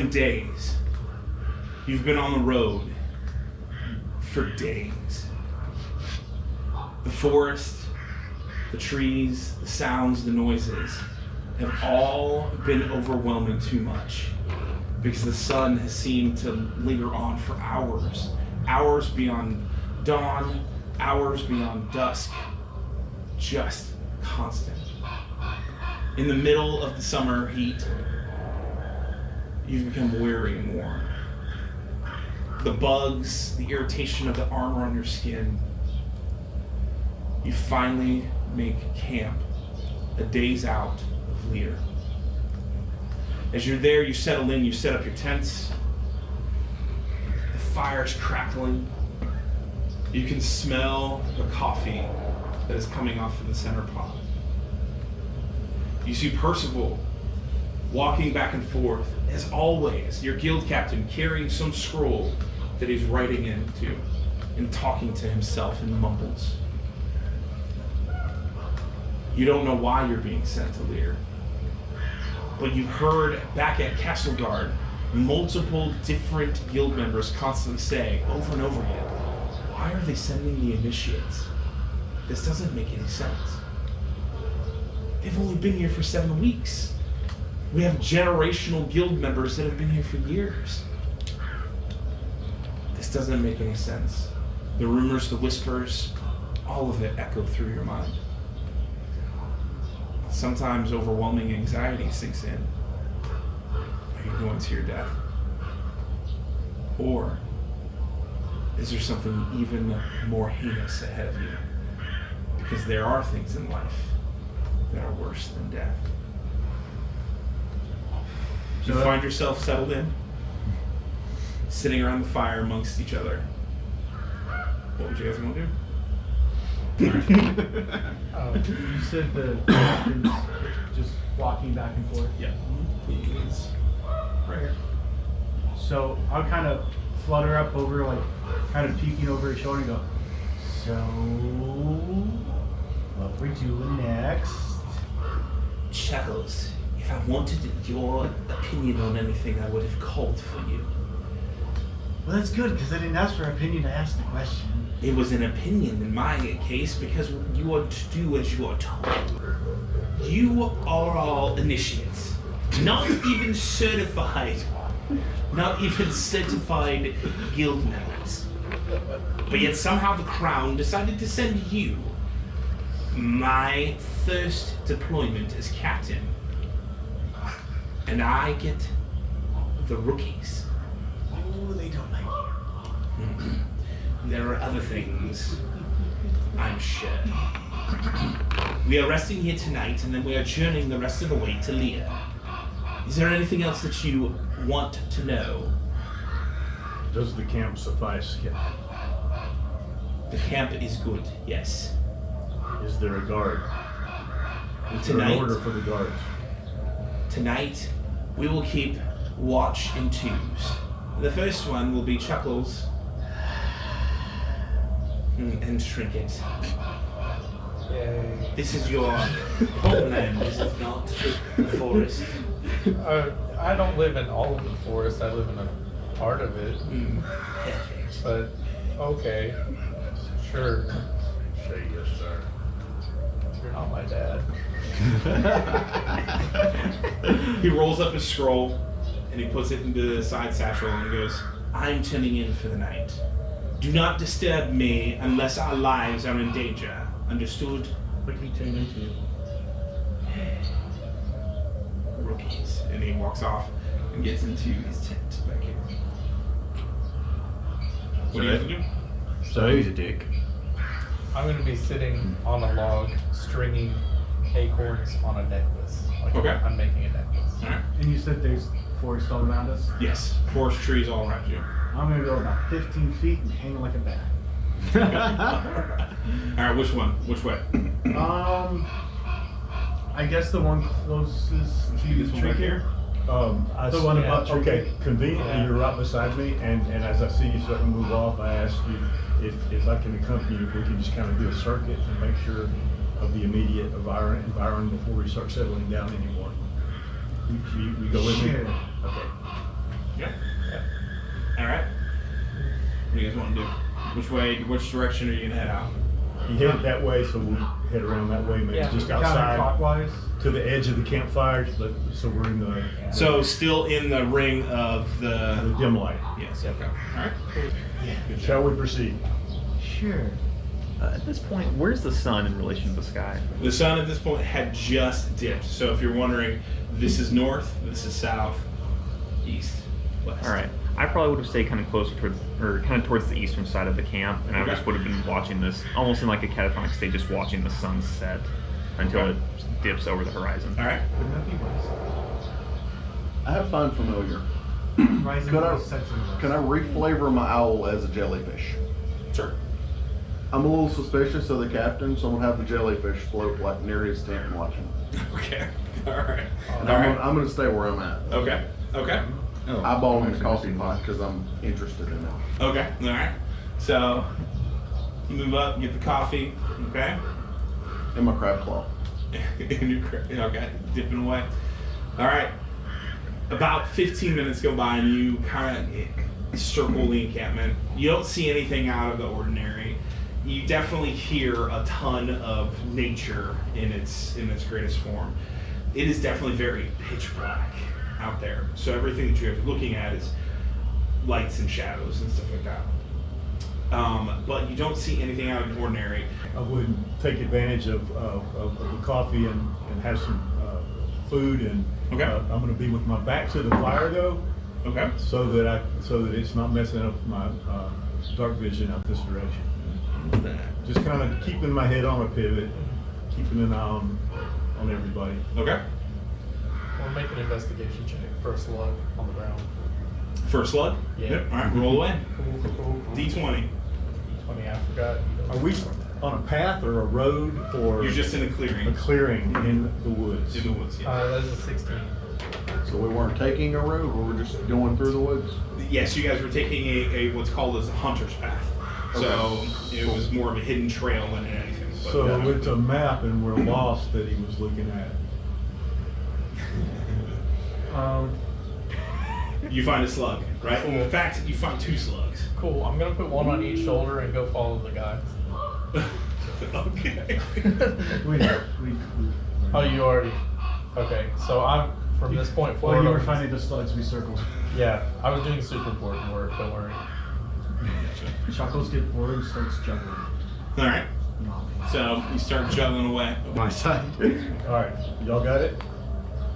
been days. You've been on the road for days. The forest, the trees, the sounds, the noises have all been overwhelming too much because the sun has seemed to linger on for hours. Hours beyond dawn, hours beyond dusk. Just constant. In the middle of the summer heat, you've become weary and worn. The bugs, the irritation of the armor on your skin. You finally make camp a days out of Lear. As you're there, you settle in, you set up your tents. The fire's crackling. You can smell the coffee that is coming off of the center pot. You see Percival walking back and forth, as always, your guild captain carrying some scroll that he's writing into and talking to himself in mumbles. You don't know why you're being sent to Lear, but you've heard back at Castle Guard multiple different guild members constantly say over and over again, why are they sending the initiates? This doesn't make any sense. They've only been here for 7 weeks. We have generational guild members that have been here for years. This doesn't make any sense. The rumors, the whispers, all of it echo through your mind. Sometimes overwhelming anxiety sinks in. Are you going to your death? Or is there something even more heinous ahead of you? Because there are things in life that are worse than death. You find yourself settled in, sitting around the fire amongst each other. What would you guys want to do? You said the captain's just walking back and forth? Yeah. Please. Right here. So I'll kind of flutter up over, like, kind of peeking over his shoulder and go, so, what we're doing next? Chuckles, if I wanted your opinion on anything, I would have called for you. Well, that's good, because I didn't ask for an opinion, I asked the question. It was an opinion in my case because you are to do as you are told. You are all initiates. Not even certified guild members. But yet somehow the Crown decided to send you, my first deployment as captain. And I get the rookies. Oh, they don't like you. There are other things, I'm sure. We are resting here tonight, and then we are journeying the rest of the way to Lear. Is there anything else that you want to know? Does the camp suffice? The camp is good, yes. Is there a guard? Is there Tonight, an order for the guards? Tonight, we will keep watch in twos. The first one will be Chuckles and Trinket. Yay. This is your homeland, is it not? The forest. I don't live in all of the forest. I live in a part of it. Perfect. But okay, sure. Say yes, sir. You're not my dad. He rolls up his scroll and he puts it into the side satchel and he goes, I'm turning in for the night. Do not disturb me unless our lives are in danger. Understood? What can you turn into? Rookies. And he walks off and gets into his tent back here. What do you have to do? So he's a dick. I'm gonna be sitting on a log, stringing acorns on a necklace. Like Okay. I'm making a necklace. Alright. And you said there's forest all around us? Yes. Forest trees all around you. I'm going to go about 15 feet and hang like a bat. Alright, which one? Which way? I guess the one closest to This one back here? The one above Okay, conveniently Yeah. you're right beside me, and as I see you starting to move off, I ask you if I can accompany you, if we can just kind of do a circuit and make sure of the immediate environment before we start settling down anymore. We go with me? Sure. Okay. Yeah. All right. What do you guys want to do? Which direction are you gonna head out? You head that way, so we'll head around that way, maybe just outside Counterclockwise. to the edge of the campfire. So we're in the So still in the ring of the dim light. Yes. Okay. All right. Good Shall job. we proceed? Sure. At this point, where's the sun in relation to the sky? The sun at this point had just dipped. So if you're wondering, this is north, this is south, east, west. All right. I probably would have stayed kind of closer towards, or kind of towards the eastern side of the camp, and I Okay. just would have been watching this, almost in like a catatonic state, just watching the sun set until Okay. it dips over the horizon. All right. Wouldn't that be I have find familiar. nice? Rising Could I- with sense of Can I reflavor my owl as a jellyfish? Sure. I'm a little suspicious of the captain, so I'm gonna have the jellyfish float like near his tent and watch him. Okay. All right. And All I'm, right. gonna, I'm gonna stay where I'm at. Okay. Okay. Eyeballing the coffee pot because I'm interested in it. Okay. All right. So you move up, get the coffee. Okay. In my crab claw. Okay. Dipping away. All right. About 15 minutes go by and you kind of circle the encampment. You don't see anything out of the ordinary. You definitely hear a ton of nature in its greatest form. It is definitely very pitch black out there. So everything that you're looking at is lights and shadows and stuff like that. But you don't see anything out of the ordinary. I would take advantage of the coffee and have some food, and Okay. I'm going to be with my back to the fire though, Okay. so that it's not messing up my dark vision out this direction. Just kind of keeping my head on a pivot, keeping an eye on everybody. Okay. We'll make an investigation check for a slug on the ground. First slug? Yeah. Yep. All right, roll away. Cool. D20. 20, I forgot. Are we on a path or a road or You're just in a a clearing. clearing in the woods? In the woods, yeah. That is a 16. So we weren't taking a road, we were just going through the woods. Yes, you guys were taking a what's called as a hunter's path. So it was more of a hidden trail than anything. But So it's a map and we're lost that he was looking at. you find a slug, right? In fact, you find 2 slugs. Cool. I'm gonna put one on each shoulder and go follow the guy. Okay. Oh, you already. Okay, so I'm from this point forward. While you were I'm- finding the slugs, we circled. Yeah, I was doing super important work. Don't worry. Chuckles get bored and starts juggling. All right. No. So you start juggling away. My side. All right, y'all got it?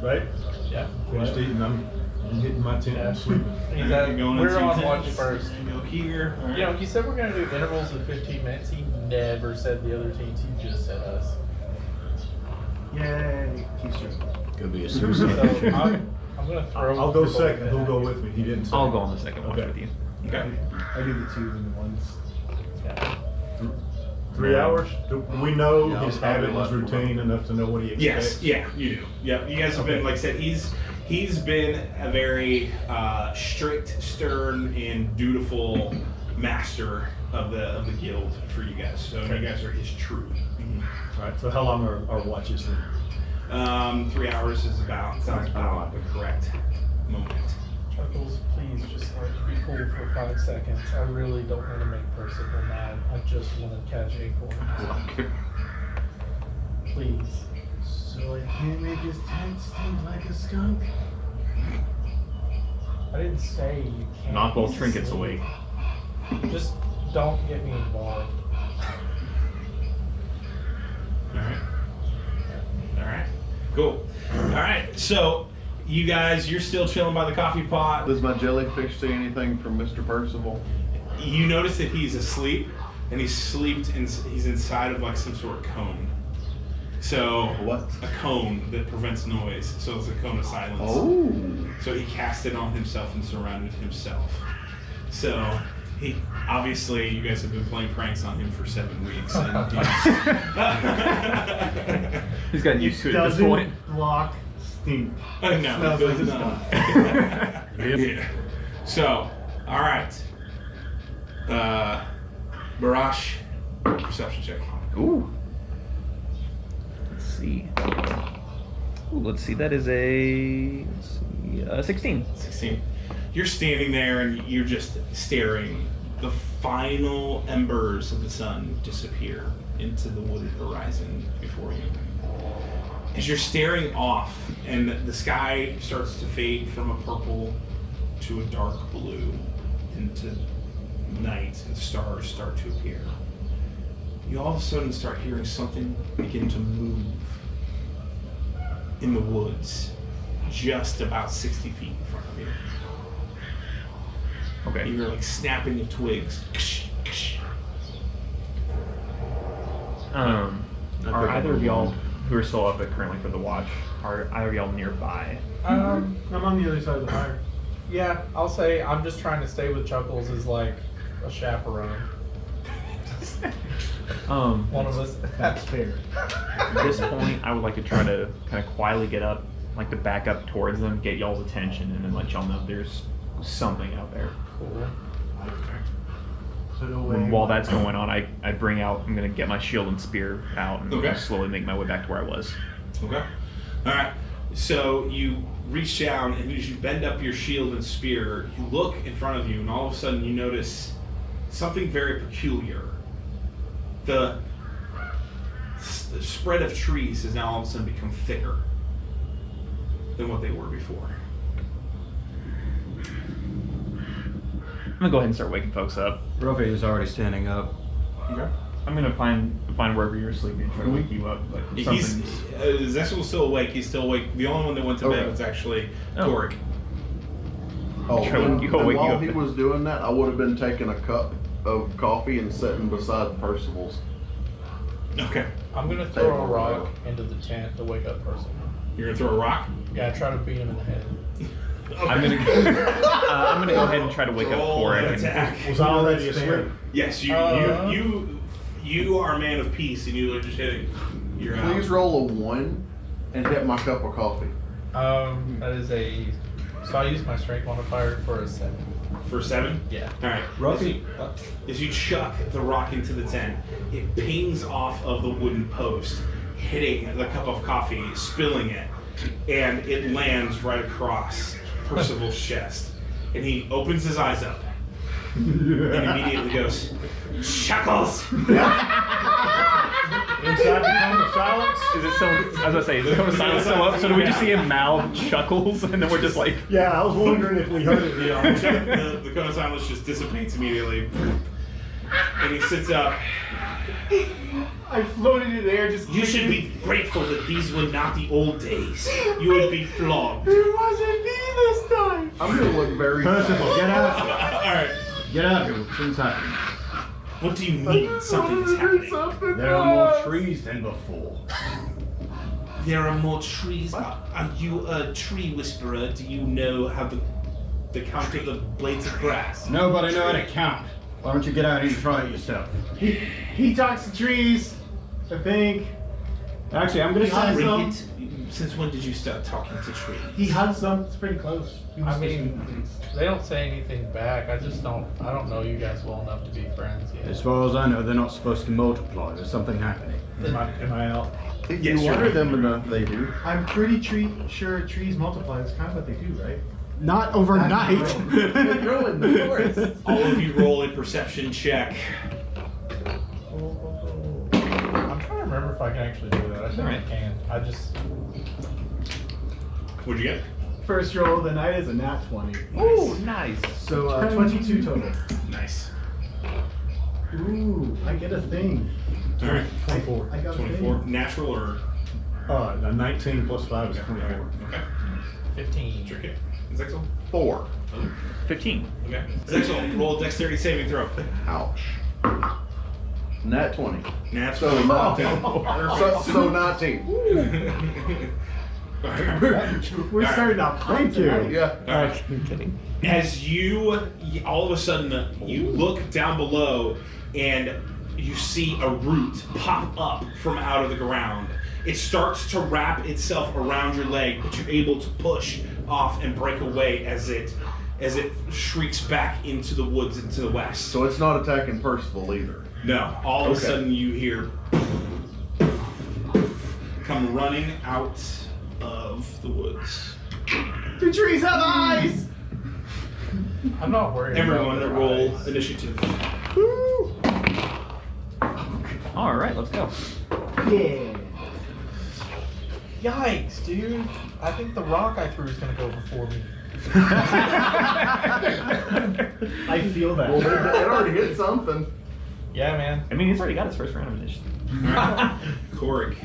Right? Yeah. Finished eating, I'm hitting my tent and sleeping. Exactly. You're going We're into on your watch tents. first. You go here. All right. You know, you said we're gonna do intervals of 15 minutes. He never said the other teams. He just said us. Yay. Keep circling. Could be a So suicide. I'm gonna throw. I'll go people second, with who'll go that. with me? He didn't say. I'll go on the second watch Okay. with you. Okay. I do the 2 and the 1s. Yeah. 3 hours? Do we know Yeah, his I'll habit, probably his left routine enough to know what he expects? Yes. Yeah, you do. Yeah. You guys have been, Okay. like I said, he's been a very strict, stern, and dutiful master of the guild for you guys. So Okay. you guys are his troop. All right, so how long are our watches then? 3 hours is sounds about the correct moment. Chuckles, please just be cool for 5 seconds. I really don't want to make Percival mad. I just want to catch acorns. Please. So I can't make his tent stink like a skunk? I didn't say you can't. Knock both He's trinkets asleep. away. Just don't get me involved. All right. Cool. All right. So you guys, you're still chilling by the coffee pot. Does my jellyfish see anything from Mr. Percival? You notice that he's asleep, and he's inside of like some sort of cone. So What? a cone that prevents noise. So it's a cone of silence. Oh. So he cast it on himself and surrounded himself. So he obviously, you guys have been playing pranks on him for 7 weeks. And He's gotten used to it at this point. Doesn't block stink. no, it Smells like does a not. skunk. Yeah. So, all right. Barash, perception check. Ooh. Let's see. Ooh, let's see. That is a 16. 16. You're standing there and you're just staring. The final embers of the sun disappear into the wooded horizon before you. As you're staring off and the sky starts to fade from a purple to a dark blue into night and stars start to appear, you all of a sudden start hearing something begin to move in the woods just about 60 feet in front of you. Okay. You hear like snapping of twigs. Are either of y'all who are still up currently for the watch, are either of y'all nearby? I'm on the other side of the fire. Yeah, I'll say I'm just trying to stay with Chuckles as like a chaperone. One of us. That's fair. At this point, I would like to try to kind of quietly get up, like to back up towards them, get y'all's attention, and then let y'all know there's something out there. Cool. So no way. While that's going on, I bring out, I'm going to get my shield and spear out and Okay. slowly make my way back to where I was. Okay. Alright. So you reach down and as you bend up your shield and spear, you look in front of you and all of a sudden you notice something very peculiar. The spread of trees has now all of a sudden become thicker than what they were before. I'm going to go ahead and start waking folks up. Rovi is already standing up. Okay. I'm going to find wherever you're sleeping and try to wake you up. But He's something's... Zexel's still awake. He's still awake. The only one that went to bed Okay. was actually Oh. Torek. Oh, Try to and, wake you and while up he then. was doing that, I would have been taking a cup of coffee and sitting beside Percival's. Okay. I'm gonna throw a Table rock rock. into the tent to wake up Percival. You're gonna throw a rock? Yeah, try to beat him in the head. I'm gonna go ahead and try to wake up Roll Torek. an and- attack. Was I already asleep? Yes, you are a man of peace, and you are just hitting. You're out. Please roll a 1 and hit my cup of coffee. That is a. So I use my strength modifier for a 7. For 7? Yeah. All right. Rovi, As you chuck the rock into the tent, it pings off of the wooden post, hitting the cup of coffee, spilling it, and it lands right across Percival's chest. And he opens his eyes up and immediately goes, "Chuckles!" Inside the cone of silence? Is it so? I was gonna say, is it coming silence so up? So do we just see him mouth chuckles, and then we're just like, Yeah, I was wondering if we heard it. The cone of silence just dissipates immediately. And he sits up. I floated in the air just. You should be grateful that these were not the old days. You would be flogged. It wasn't me this time. I'm gonna look very Percival, get out. Alright. Get out here. Something's happening. What do you mean something is happening? There are more trees than before. There are more trees. Are you a tree whisperer? Do you know how the count of the blades of grass? Nobody know how to count. Why don't you get out here and try it yourself? He talks to trees, I think. Actually, I'm gonna say Ricket, since when did you start talking to trees? He hugs them. It's pretty close. I mean, they don't say anything back. I don't know you guys well enough to be friends yet. as far as I know, they're not supposed to multiply. There's something happening. Am I out? If Yes, you you're water right. them enough, they do. I'm pretty sure trees multiply. That's kind of what they do, right? Not overnight. They grow in the forest. All of you roll a perception check. I'm trying to remember if I can actually do that. I think I can. I just. What'd you get? First roll of the night is a nat 20. "Ooh, nice." So 22 total. Nice. Ooh, I get a thing. Alright. 24. I got a 24. thing. Natural or? 19 plus 5 is 24. Okay. 15. Trick it. Zexel? 4. 15. Okay. Zexel, roll a dexterity saving throw. Ouch. Nat 20. Natural. So 19. So 19. We're starting off. Thank you. Yeah. Alright. I'm kidding. As you all of a sudden you look down below and you see a root pop up from out of the ground. It starts to wrap itself around your leg, but you're able to push off and break away as it shrieks back into the woods into the west. So it's not attacking Percival either. No, all of a Okay. sudden you hear come running out of the woods. The trees have eyes. I'm not worried. Everyone about roll their eyes. initiative. All right, let's go. Yeah. Yikes, dude! I think the rock I threw is gonna go before me. I feel that. Well, it already hit something. Yeah, man. I mean, he's already got his first round of initiative. Corey.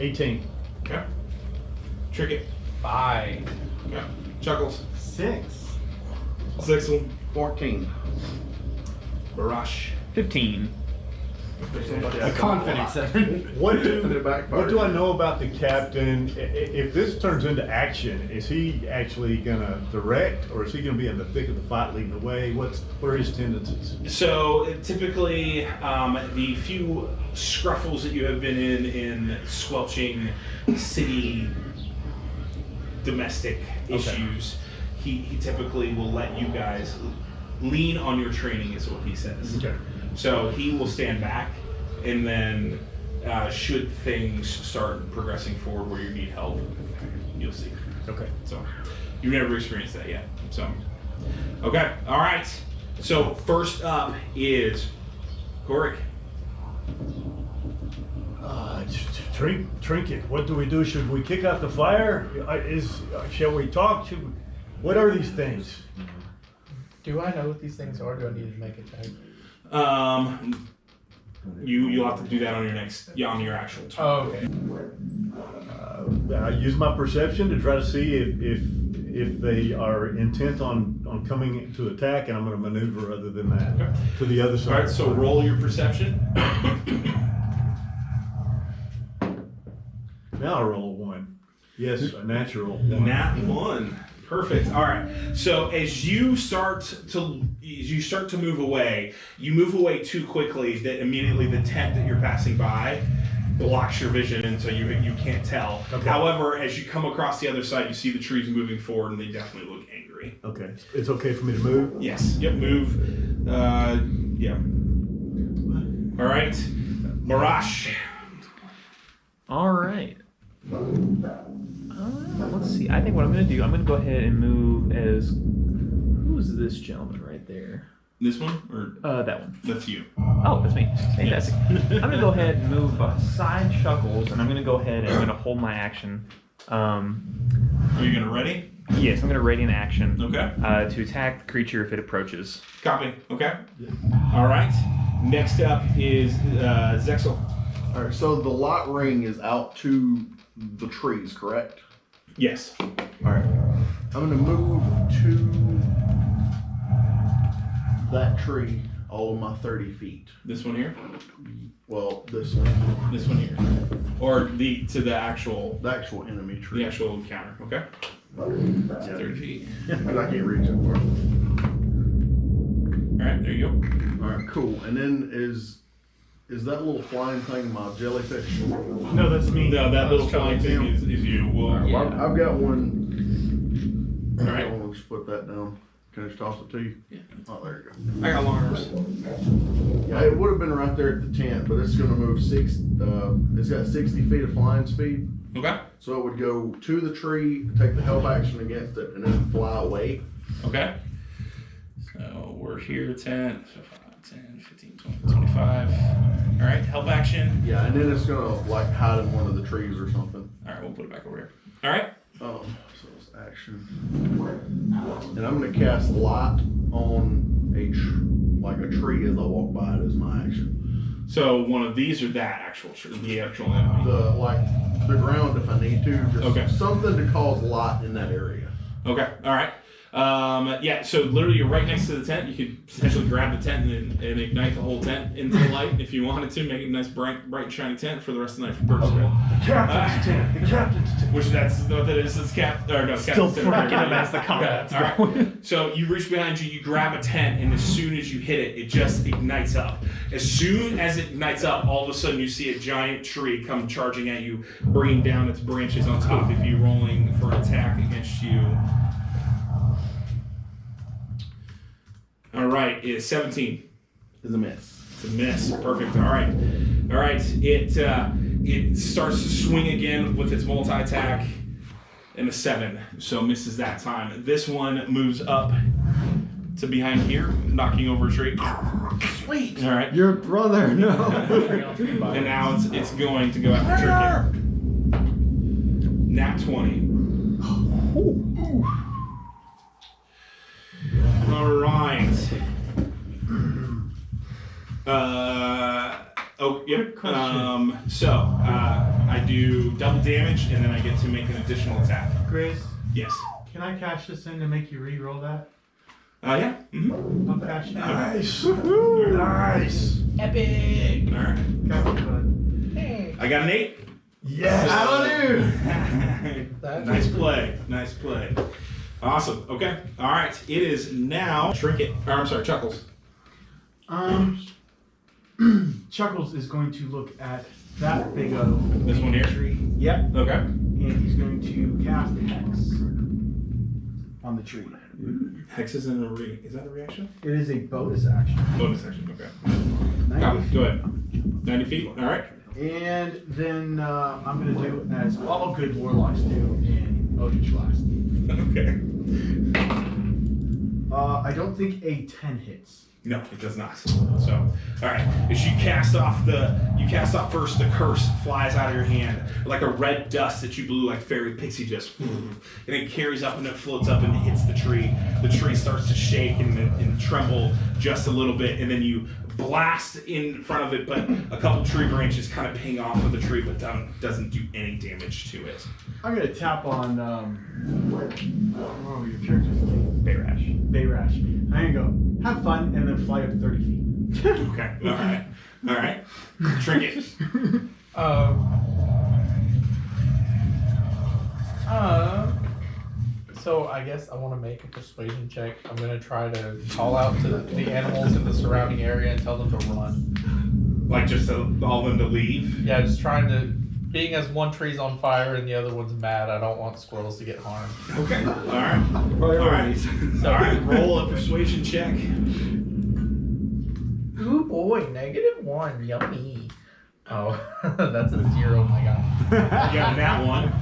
18. Okay. Trick it. Bye. Okay. Chuckles. 6. Zixel. 14. Barash. 15. A confident 7. What And it backfired. what do I know about the captain? If this turns into action, is he actually gonna direct, or is he gonna be in the thick of the fight, leading the way? What are his tendencies? So typically, the few scruffles that you have been in squelching city domestic issues, he typically will let you guys lean on your training, is what he says. Okay. So he will stand back, and then should things start progressing forward where you need help, you'll see. Okay. So you've never experienced that yet. So okay, all right. So first up is Korik. Trinket. What do we do? Should we kick out the fire? Shall we talk? What are these things? Do I know what these things are? Do I need to make a check? You'll have to do that on your actual turn. Oh, okay. I use my perception to try to see if they are intent on coming to attack, and I'm going to maneuver other than that Okay. to the other side. All right. So roll your perception. Now I roll a 1. Yes, a natural 1. Nat 1. Perfect. All right. So as you start to move away, you move away too quickly that immediately the tent that you're passing by blocks your vision, and so you can't tell. Okay. However, as you come across the other side, you see the trees moving forward, and they definitely look angry. Okay. It's okay for me to move? Yes. Yep. Move. Yeah. All right. Marash. All right. Let's see. I think what I'm going to do, I'm going to go ahead and move as... Who's this gentleman right there? This one or That one. that's you? Oh, that's me. Fantastic. I'm going to go ahead and move beside Chuckles, and I'm going to go ahead and I'm going to hold my action. Are you gonna ready? Yes, I'm going to ready an action Okay. to attack the creature if it approaches. Copy. Okay. All right. Next up is Zexel. All right, so the lot ring is out to the trees, correct? Yes. All right. I'm gonna move to that tree all of my 30 feet. This one here. Well, this one, This one here. Or to the actual the actual enemy tree. the actual encounter. Okay. Yeah. 30 feet. Because I can't reach it far. All right. There you go. All right, cool. And then is that little flying thing my jellyfish? No, that's me. No, that little flying Chuckles, thing is you. Well, Well, Yeah. I've got one. All right. I'll just put that down. Can I just toss it to you? Yeah. Oh, there you go. I got alarms. Yeah, it would have been right there at the tent, but it's gonna move it's got 60 feet of flying speed. Okay. So it would go to the tree, take the help action against it, and then fly away. Okay. So we're here 10, 10, 15, 20, 25. All right. Help action. Yeah, and then it's gonna like hide in one of the trees or something. All right. We'll put it back over here. All right. So it's action. And I'm gonna cast light on a tree as I walk by it as my action. So one of these or that actual the actual enemy. The ground if I need to, just Okay. something to cause light in that area. Okay. All right. Yeah. So literally, you're right next to the tent. You could potentially grab the tent and ignite the whole tent into the light if you wanted to. Make it a nice, bright, and shiny tent for the rest of the night for personal. The captain's tent. The captain's tent. Which that's what that is. It's captain. Still freaking him as the combat. All right. So you reach behind you, you grab a tent, and as soon as you hit it, it just ignites up. As soon as it ignites up, all of a sudden you see a giant tree come charging at you, bringing down its branches on top of you, rolling for an attack against you. All right, it's 17. Is a miss. It's a miss. Perfect. All right. All right. It starts to swing again with its multi-attack. and a 7, so misses that time. This one moves up to behind here, knocking over a tree. Sweet. All right. Your brother, no. And now it's going to go after Trinket. Nat 20. All right. Oh, yep. So I do double damage, and then I get to make an additional attack. Grizz, Yes. can I cash this in to make you re-roll that? Yeah. Mm-hmm. I'll cash it in. Nice. Nice. Epic. All right. Cash it, bud. Hey. I got an 8. Yes. Nice play. Nice play. Awesome. Okay. All right. It is now Trinket. Or, I'm sorry, Chuckles. Chuckles is going to look at that big O. This one here? Tree. Yep. Okay. And he's going to cast Hex on the tree. Hex is in a is that a reaction? It is a bonus action. Bonus action. Okay. 90 Go ahead. 90 feet. All right. And then I'm going to do as all good warlocks do in Eldritch Blast. Okay. I don't think a 10 hits. No, it does not. So, all right. As you cast off first, the curse flies out of your hand like a red dust that you blew like fairy pixie dust, and it carries up and it floats up and hits the tree. The tree starts to shake and tremble just a little bit, and then you blast in front of it, but a couple tree branches kind of ping off of the tree, but doesn't do any damage to it. I'm going to tap on, what were your character's name? Bayrash. Bayrash. I'm going to go, have fun, and then fly up 30 feet. Okay. All right. All right. Trinket. So I guess I want to make a persuasion check. I'm gonna try to call out to the animals in the surrounding area and tell them to run. Like just to, all of them to leave? Yeah, just trying to. Being as one tree's on fire and the other one's mad, I don't want squirrels to get harmed. Okay. All right. All right. So, All right. Roll a persuasion check. Ooh boy, -1, yummy. Oh, that's a 0, my god. You got that one.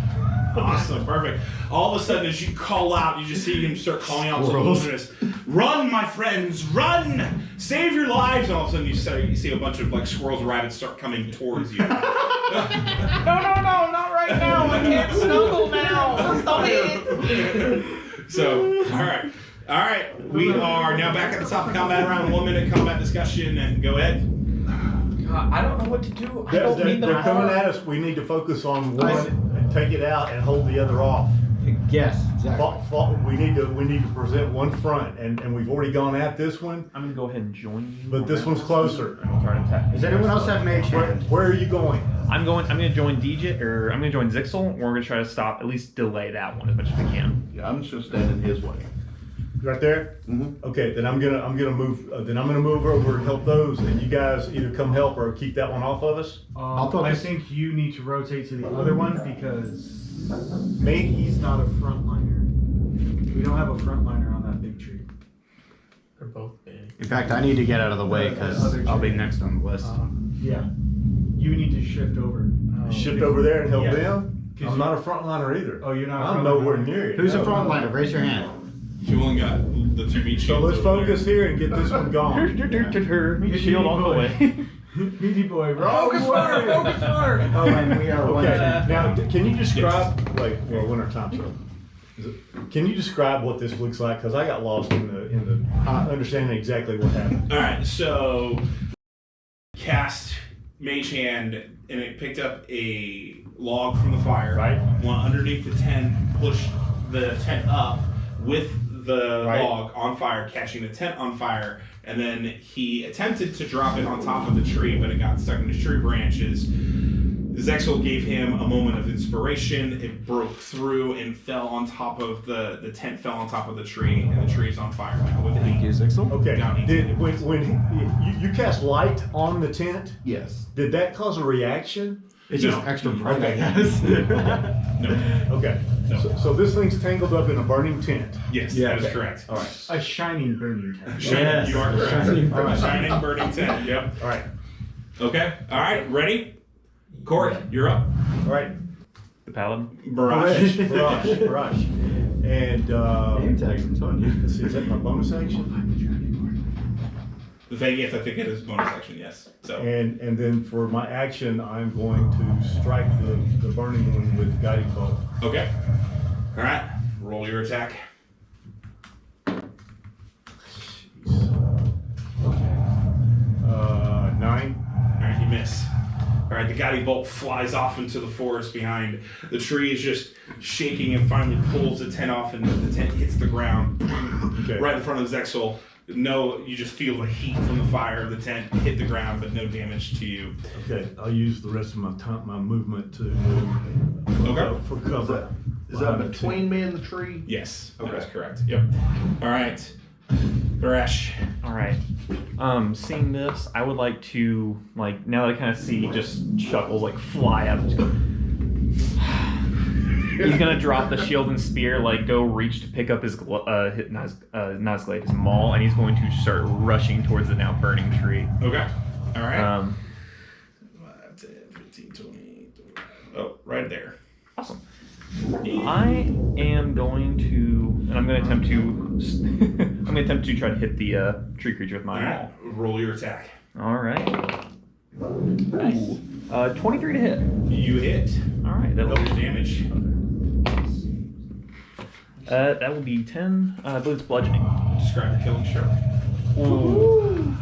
Awesome, perfect. All of a sudden, as you call out, you just see him start calling out to the wilderness. Run, my friends, run! Save your lives! And all of a sudden, you see a bunch of like squirrels and rabbits start coming towards you. No, not right now. I can't snuggle now. Stop it. So, all right. We are now back at the top of combat round. 1 minute combat discussion, and go ahead. God, I don't know what to do. I They're, don't need them they're coming hard. at us. We need to focus on one and take it out and hold the other off. Yes, exactly. We need to present one front, and we've already gone at this one, I'm gonna go ahead and join you. but this one's closer. And we'll try to attack. Does anyone else have mage hand? Where are you going? I'm gonna join DJ, or I'm gonna join Zixel, and we're gonna try to stop, at least delay that one as much as we can. Yeah, I'm just gonna stand in his way. Right there. Mm-hmm. Okay, then I'm gonna move. Then I'm gonna move over and help those, and you guys either come help or keep that one off of us. I'll I focus. think you need to rotate to the other one because Me? he's not a frontliner. We don't have a frontliner on that big tree. They're both big. In fact, I need to get out of the way because I'll be next on the list. Yeah. You need to shift over. Shift over there and help Yeah. them. 'Cause I'm not a frontliner either. Oh, you're not a I'm frontliner. nowhere near it. Who's a No. frontliner? Raise your hand. You only got the 2 meat shields. So let's over focus there. here and get this one gone. Meat shield on the way. Meaty boy, Focus fire! Focus fire! Oh, and we are one. Okay, now can you describe, like, well, winter time, so. Can you describe what this looks like? Because I got lost in the understanding exactly what happened. All right, so cast Mage Hand, and it picked up a log from the fire. Right. Went underneath the tent, pushed the tent up with the Right. log on fire, catching the tent on fire, and then he attempted to drop it on top of the tree, but it got stuck in the tree branches. Zexel gave him a moment of inspiration. It broke through and fell on top of the tent, fell on top of the tree, and the tree is on fire now. With Thank you, Zixel. Okay, Down easy. when you cast light on the tent, Yes. did that cause a reaction? It's No. just extra bright, Okay. I guess. No. Okay, No. so this thing's tangled up in a burning tent. Yes, Yeah, that is okay. correct. All right, a shining burning tent. Shining, Yes. you are correct. Shining burning tent. Shining burning tent. Yep. all right, Okay. All right. Ready? Corey, you're up. all right. The paladin. Barrage. Barrage. And Name tags, I'm telling you. let's see, is that my bonus action? The thing, yes, I think it is bonus action, yes. So And then for my action, I'm going to strike the burning one with guiding bolt. okay. All right. Roll your attack. Jeez. 9. All right, you miss. All right, the guiding bolt flies off into the forest behind. The tree is just shaking and finally pulls the tent off, and the tent hits the ground Okay. right in front of Zexel. No, you just feel the heat from the fire of the tent hit the ground, but no damage to you. Okay, I'll use the rest of my time, my movement to move Okay. for cover. Is that between me and the tree? Yes, Okay. that's correct. Yep. All right, Thresh. All right. Seeing this, I would like to, like, now that I kind of see just Chuckles like fly up, just go. He's gonna drop the shield and spear, like go reach to pick up his not his glaive, his maul, and he's going to start rushing towards the now burning tree. Okay. All right. 5, 10, 15, 20. Oh, right there. Awesome. I am going to, and I'm going to attempt to, I'm going to attempt to try to hit the tree creature with my All right. maul. Roll your attack. All right. Nice. 23 to hit. You hit. All right. That Roll will, your damage. that will be 10. I believe it's bludgeoning. Describe the killing stroke. Ooh.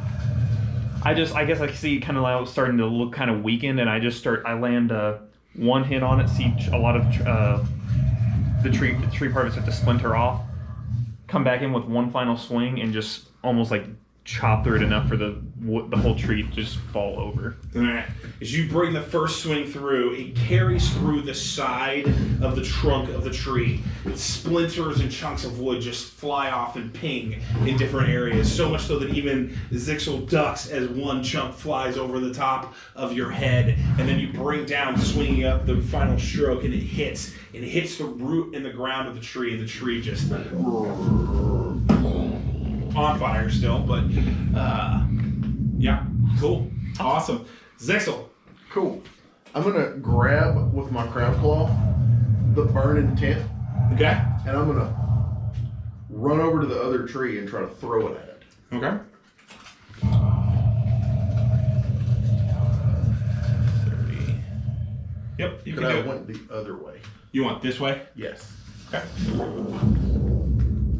I guess I see kind of like starting to look kind of weakened, and I land one hit on it, see a lot of the tree part of it start to splinter off, come back in with one final swing, and just almost like chop through it enough for the whole tree to just fall over. All right. As you bring the first swing through, it carries through the side of the trunk of the tree. Splinters and chunks of wood just fly off and ping in different areas, so much so that even Zixel ducks as one chunk flies over the top of your head, and then you bring down, swinging up the final stroke, and it hits the root and the ground of the tree, and the tree just on fire still, but yeah, cool, awesome. Zexel. Cool. I'm gonna grab with my crown claw the burning tent, Okay. and I'm gonna run over to the other tree and try to throw it at it. Okay. 30. Yep, you But can I do it. went the other way. You want this way? Yes. Okay.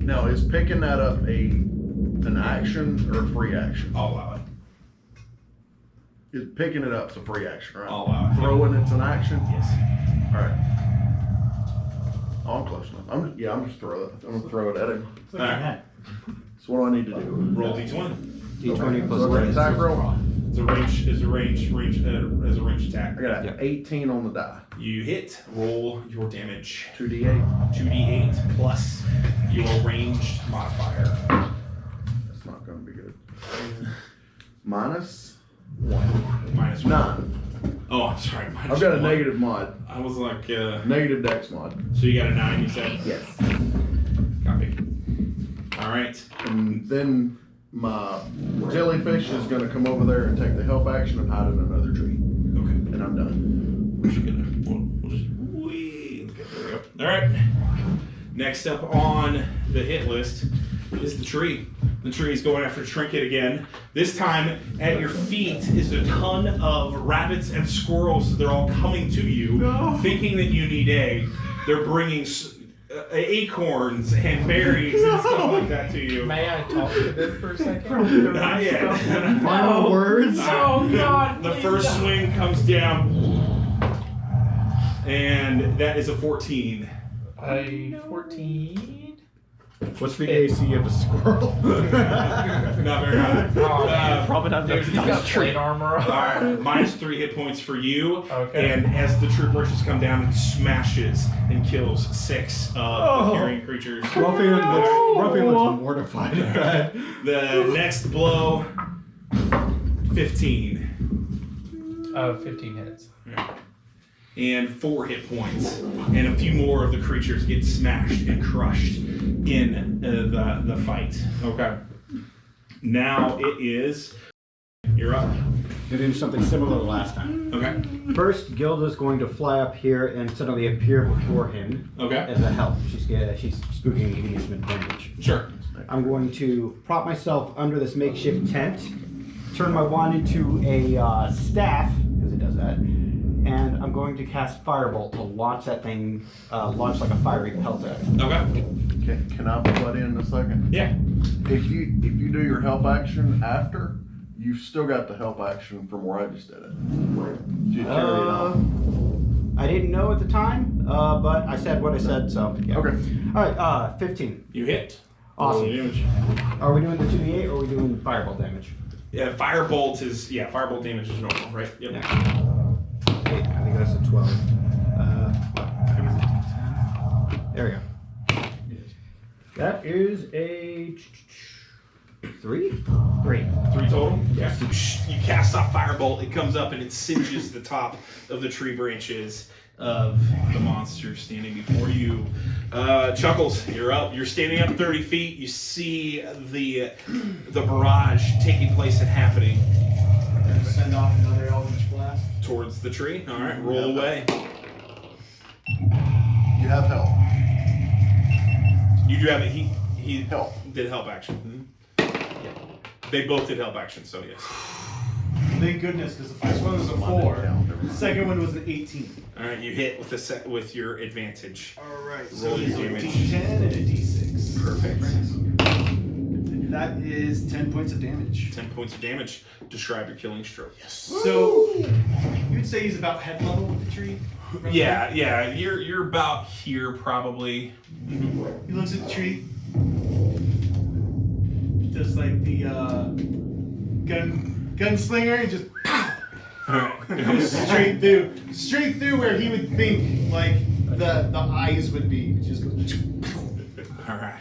Now, is picking that up an action or a free action? I'll allow it. Is picking it up's a free action, right? I'll allow it. Throwing it's an action? Yes. All right. Oh, I'm close enough. I'm just throw it. I'm gonna throw it at him. Look at Alright. that. So what do I need to do? Roll d20. D20 plus So what? attack roll. It's a range attack. I got Yep. 18 on the die. You hit. Roll your damage. 2d8. 2d8 plus your ranged modifier. That's not gonna be good. -1. Minus 9. Oh, I'm sorry. Minus I've got a 1. negative mod. I was like, Negative dex mod. so you got a 9, you said? Yes. Copy. All right. And then my jellyfish is gonna come over there and take the help action and hide in another tree. Okay. And I'm done. We're just gonna, we'll just, okay, there we go. All right. Next up on the hit list is the tree. The tree is going after Trinket again. This time, at your feet is a ton of rabbits and squirrels. They're all coming to you, thinking that you need egg. They're bringing acorns and berries and stuff like that to you. May I talk to them for a second? Not yet. Final words. Oh God! The please first don't. swing comes down, and that is a 14. A 14. What's the AC of a squirrel? Not very high. Oh, man. Probably not Dude, enough he's to got touch tree. plate armor on. Alright, minus 3 hit points for you. Okay. And as the troop rushes come down, it smashes and kills 6 of the carrying creatures. Ruffy looks mortified at that. The next blow, 15. 15 hits. And 4 hit points. And a few more of the creatures get smashed and crushed in the fight. Okay. Now it is. You're up. Gonna do something similar to last time. Okay. First, Gilda's going to fly up here and suddenly appear before him Okay. as a help. She's spooking and giving me some advantage. Sure. I'm going to prop myself under this makeshift tent, turn my wand into a staff, because it does that, and I'm going to cast Firebolt to launch that thing, launch like a fiery pelt at it. Okay. Can I butt in a second? Yeah. If you do your help action after, you've still got the help action from where I just did it. You carry it on. I didn't know at the time, but I said what I said, so yeah. Okay. Alright, 15. You hit. Awesome. Roll damage. Are we doing the 2d8 or are we doing Firebolt damage? Yeah, firebolt damage is normal, right? Yep. Yeah. I think that's a 12. There we go. That is a 3? 3. 3 total? Yeah. So you cast off firebolt, it comes up and it singes the top of the tree branches of the monster standing before you. Chuckles, you're up. You're standing up 30 feet. You see the barrage taking place and happening. Send off another Eldritch Blast. Towards the tree. All right, roll away. You have help. You do have it. He Help. did help action. They both did help action, so yes. Thank goodness, because the first one was a 4. The second one was an 18. All right, you hit with your advantage. All right, Roll so your it's a damage. D10 and a D6. Perfect. That is 10 points of damage. 10 points of damage. Describe your killing stroke. So you would say he's about head level with the tree? Yeah. You're about here probably. He looks at the tree. Does like the gunslinger and just straight through where he would think like the eyes would be. It just goes. All right.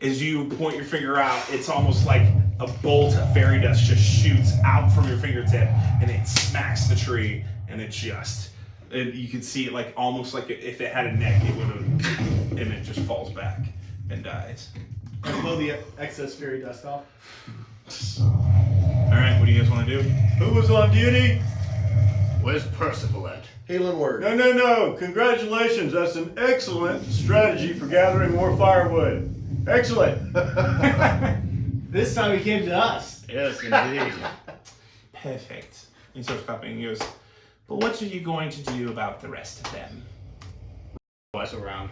As you point your finger out, it's almost like a bolt of fairy dust just shoots out from your fingertip, and it smacks the tree, and you can see it like almost like if it had a neck, it would have, and it just falls back and dies. I blow the excess fairy dust off. All right, what do you guys want to do? Who was on duty? Where's Percival at? Healing word. No. Congratulations. That's an excellent strategy for gathering more firewood. Excellent. This time he came to us. Yes, indeed. Perfect. He starts clapping and he goes, but what are you going to do about the rest of them? What's around?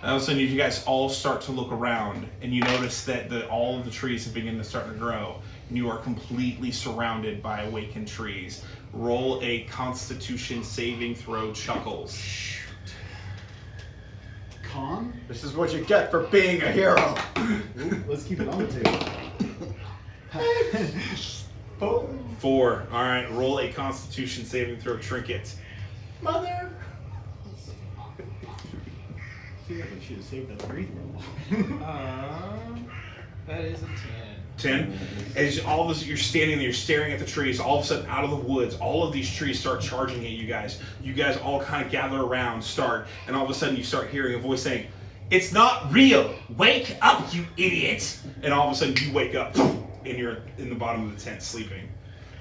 All of a sudden, you guys all start to look around, and you notice that all of the trees have begun to start to grow, and you are completely surrounded by awakened trees. Roll a Constitution saving throw, Chuckles. Con? This is what you get for being a hero. Ooh, let's keep it on the table. 4. All right, roll a Constitution saving throw, Trinket. Mother. I feel like I should have saved that breathing roll. That is a 10. 10. As all of this, you're standing there, you're staring at the trees. All of a sudden, out of the woods, all of these trees start charging at you guys. You guys all kind of gather around, and all of a sudden, you start hearing a voice saying, "It's not real. Wake up, you idiot!" And all of a sudden, you wake up, and you're in the bottom of the tent sleeping.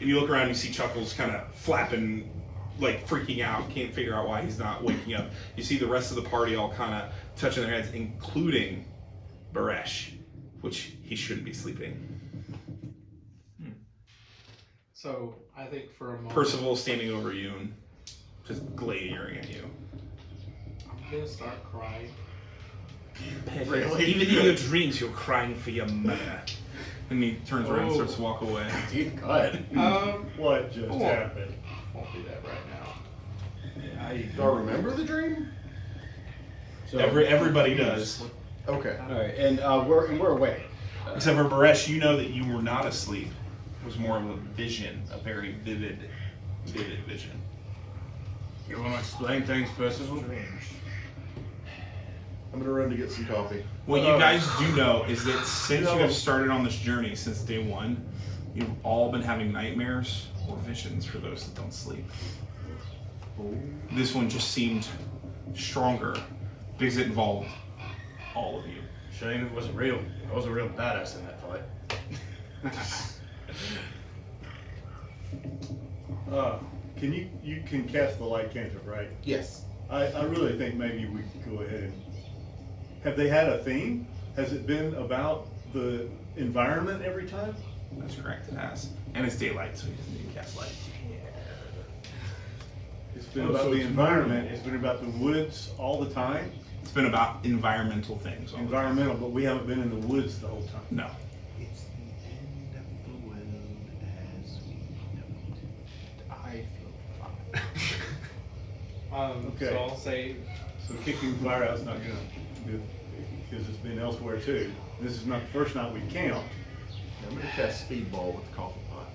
And you look around, and you see Chuckles kind of flapping, like freaking out. Can't figure out why he's not waking up. You see the rest of the party all kind of touching their heads, including Baresh, which he shouldn't be sleeping. So I think for a moment, Percival standing over you and just glaring at you. I'm gonna start crying. Really? Even in your dreams, you're crying for your mother. And he turns around and starts to walk away. Deep cut. What just happened? Won't do that right now. Do I remember the dream? So, Everybody does. Okay. all right, and we're away. Except for Baresh, you know that you were not asleep. It was more of a vision, a very vivid vision. You want to explain things, Percival? I'm gonna run to get some coffee. What you guys do know is that since you have started on this journey since day 1, you've all been having nightmares or visions for those that don't sleep. This one just seemed stronger because it involved all of you. Shame it wasn't real. I was a real badass in that fight. Can you can cast the light cantrip, right? Yes. I really think maybe we could go ahead and, have they had a theme? Has it been about the environment every time? That's correct, it has. And it's daylight, so he doesn't need to cast light. It's been Oh, about so the it's environment, it's been about the woods all the time? It's been about environmental things. all the time. Environmental, but we haven't been in the woods the whole time. No. It's the end of the world as we know it. I feel fine. Okay. So I'll say, So kicking fire out's not gonna do, because it's been elsewhere too. This is not the first night we camped. I'm gonna cast speedball with the coffee pot.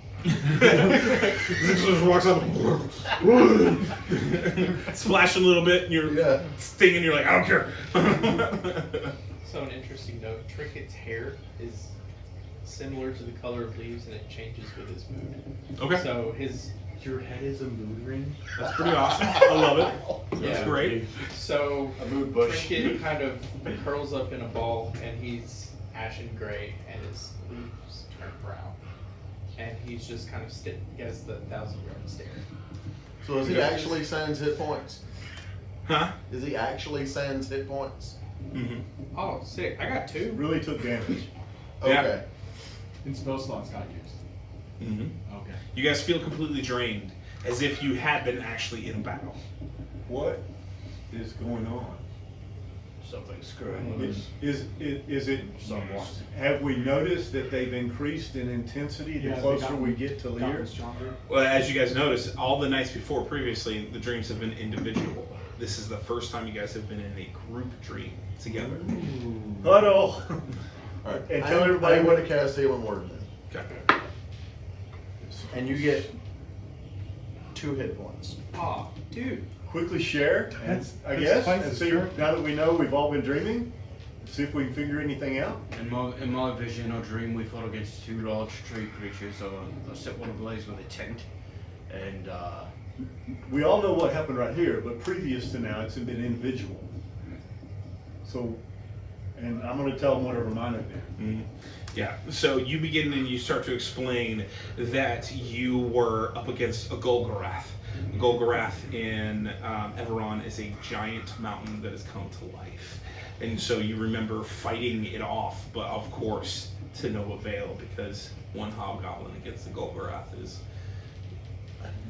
This just walks up, splash a little bit, and you're Yeah. stinging. You're like, I don't care. so an interesting note, Tricket's hair is similar to the color of leaves and it changes with his mood. Okay, So Your head is a mood ring. that's pretty awesome. I love it. That's Yeah. great. So A mood bush. Trinket kind of curls up in a ball, and he's ashen gray, and his leaves turn brown, and he's just kind of he has the 1,000-yard stare. So is he actually sans hit points? Huh? Is he actually sans hit points? Mm-hmm. Oh, sick! I got 2. Really took damage. Yeah. Okay. And spell slots got used. Mm-hmm. Okay. You guys feel completely drained, as if you had been actually in battle. What is going on? Something's screwing loose. Is it, Somewhat. have we noticed that they've increased in intensity the Yeah, they closer gotten- we get to Lear? Gotten stronger. Well, as you guys notice, all the nights before previously, the dreams have been individual. This is the first time you guys have been in a group dream together. Huddle! Alright. And tell everybody I'm what- gonna cast Healing Word then. Okay. And you get 2 hit points. Aw, dude. Quickly share, and I guess, and see, now that we know we've all been dreaming, see if we can figure anything out. In my vision or dream, we fought against 2 large tree creatures. So I set one ablaze with a tent, and We all know what happened right here, but previous to now, it's been individual. So, and I'm gonna tell them whatever mine have been. Mhm. Yeah, so you begin and you start to explain that you were up against a Golgarath. Golgarath in Everion is a giant mountain that has come to life. And so you remember fighting it off, but of course to no avail, because one hobgoblin against the Golgarath is...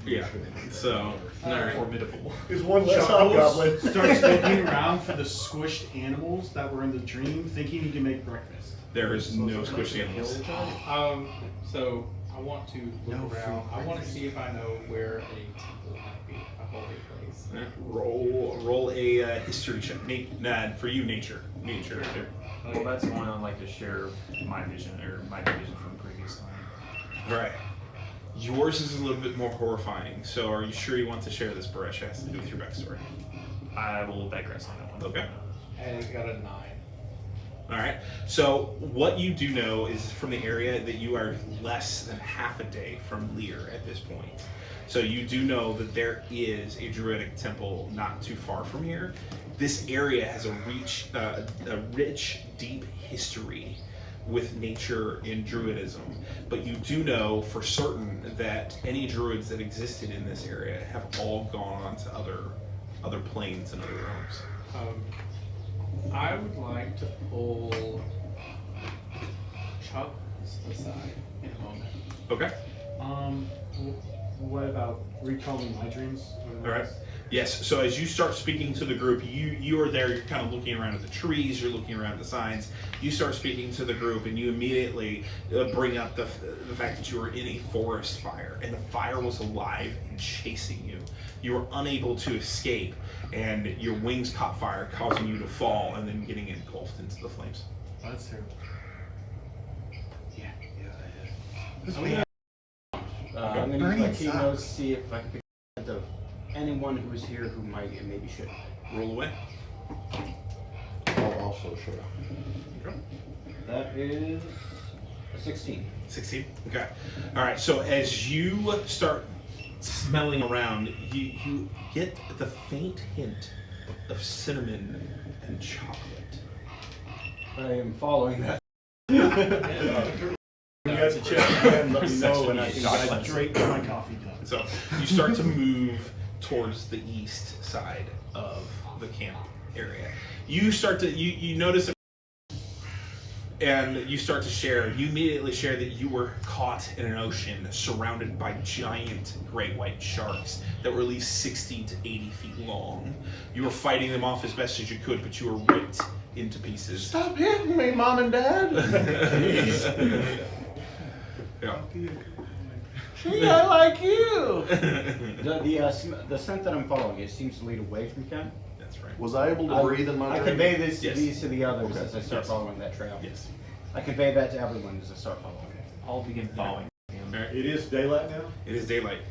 Yeah, so... Alright. Formidable. Is one less Chuckles hobgoblin. starts looking around for the squished animals that were in the dream, thinking he can make breakfast. There is no squishy animals. So I want to look around. I want to see if I know where a temple might be, a holy place. Roll a history check. For you, nature. Nature. Well, that's one I like to share my vision or my vision from previous time. All right. Yours is a little bit more horrifying. So, are you sure you want to share this, Baresh? It has to do with your backstory. I will digress on that one. Okay. And it got a 9. All right. So, what you do know is from the area that you are less than half a day from Lear at this point. So, you do know that there is a druidic temple not too far from here. This area has a rich, deep history with nature and druidism, but you do know for certain that any druids that existed in this area have all gone on to other planes and other realms. I would like to pull Chuck aside in a moment. Okay. What about recalling my dreams? All right. Yes. So as you start speaking to the group, you are there. You're kind of looking around at the trees. You're looking around at the signs. You start speaking to the group, and you immediately bring up the fact that you were in a forest fire, and the fire was alive and chasing you. You were unable to escape, and your wings caught fire, causing you to fall, and then getting engulfed into the flames. Oh, that's terrible. I'm going to use my key notes to see if I can pick up of anyone who is here who might and maybe should. Roll away. I'll also share. That is a 16. 16. Okay. All right. So as you start smelling around, you get the faint hint of cinnamon and chocolate. I am following that. You guys check again, let me know, and I can Chocolate. guide Straight to my coffee cup. So you start to move towards the east side of the camp area. You start to you notice, and you start to share. You immediately share that you were caught in an ocean surrounded by giant great white sharks that were at least 60 to 80 feet long. You were fighting them off as best as you could, but you were ripped into pieces. Stop hitting me, Mom and Dad. Yeah. Gee, I like you. The scent that I'm following, it seems to lead away from camp. That's right. Was I able to breathe in my I drink? convey Yes. these to the others Okay. as I start Yes. following that trail. Yes. I convey that to everyone as I start following. I'll begin following him. All right. It is daylight now? It is daylight.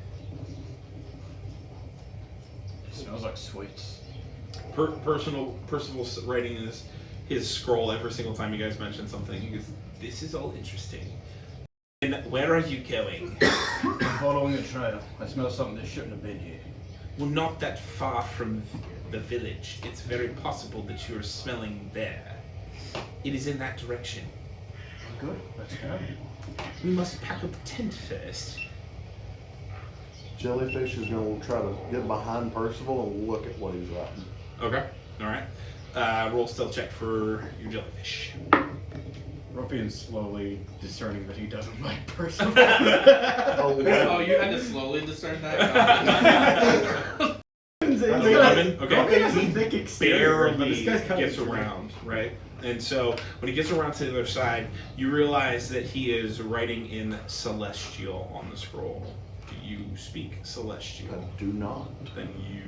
It smells like sweets. Percival's writing his scroll every single time you guys mention something. He goes, "This is all interesting. And where are you going?" I'm following a trail. I smell something that shouldn't have been here. Well, not that far from the village. It's very possible that you are smelling there. It is in that direction. Good. Let's go. We must pack up the tent first. Jellyfish is going to try to get behind Percival and look at what he's writing. Okay. All right. Roll stealth check for your jellyfish. Ruffian's slowly discerning that he doesn't like Percival. Oh, you had to slowly discern that? 11. Okay. Ruffian has a thick exterior, but Barely this guy's kind gets of around, right? And so when he gets around to the other side, you realize that he is writing in Celestial on the scroll. Do you speak Celestial? I do not. Then you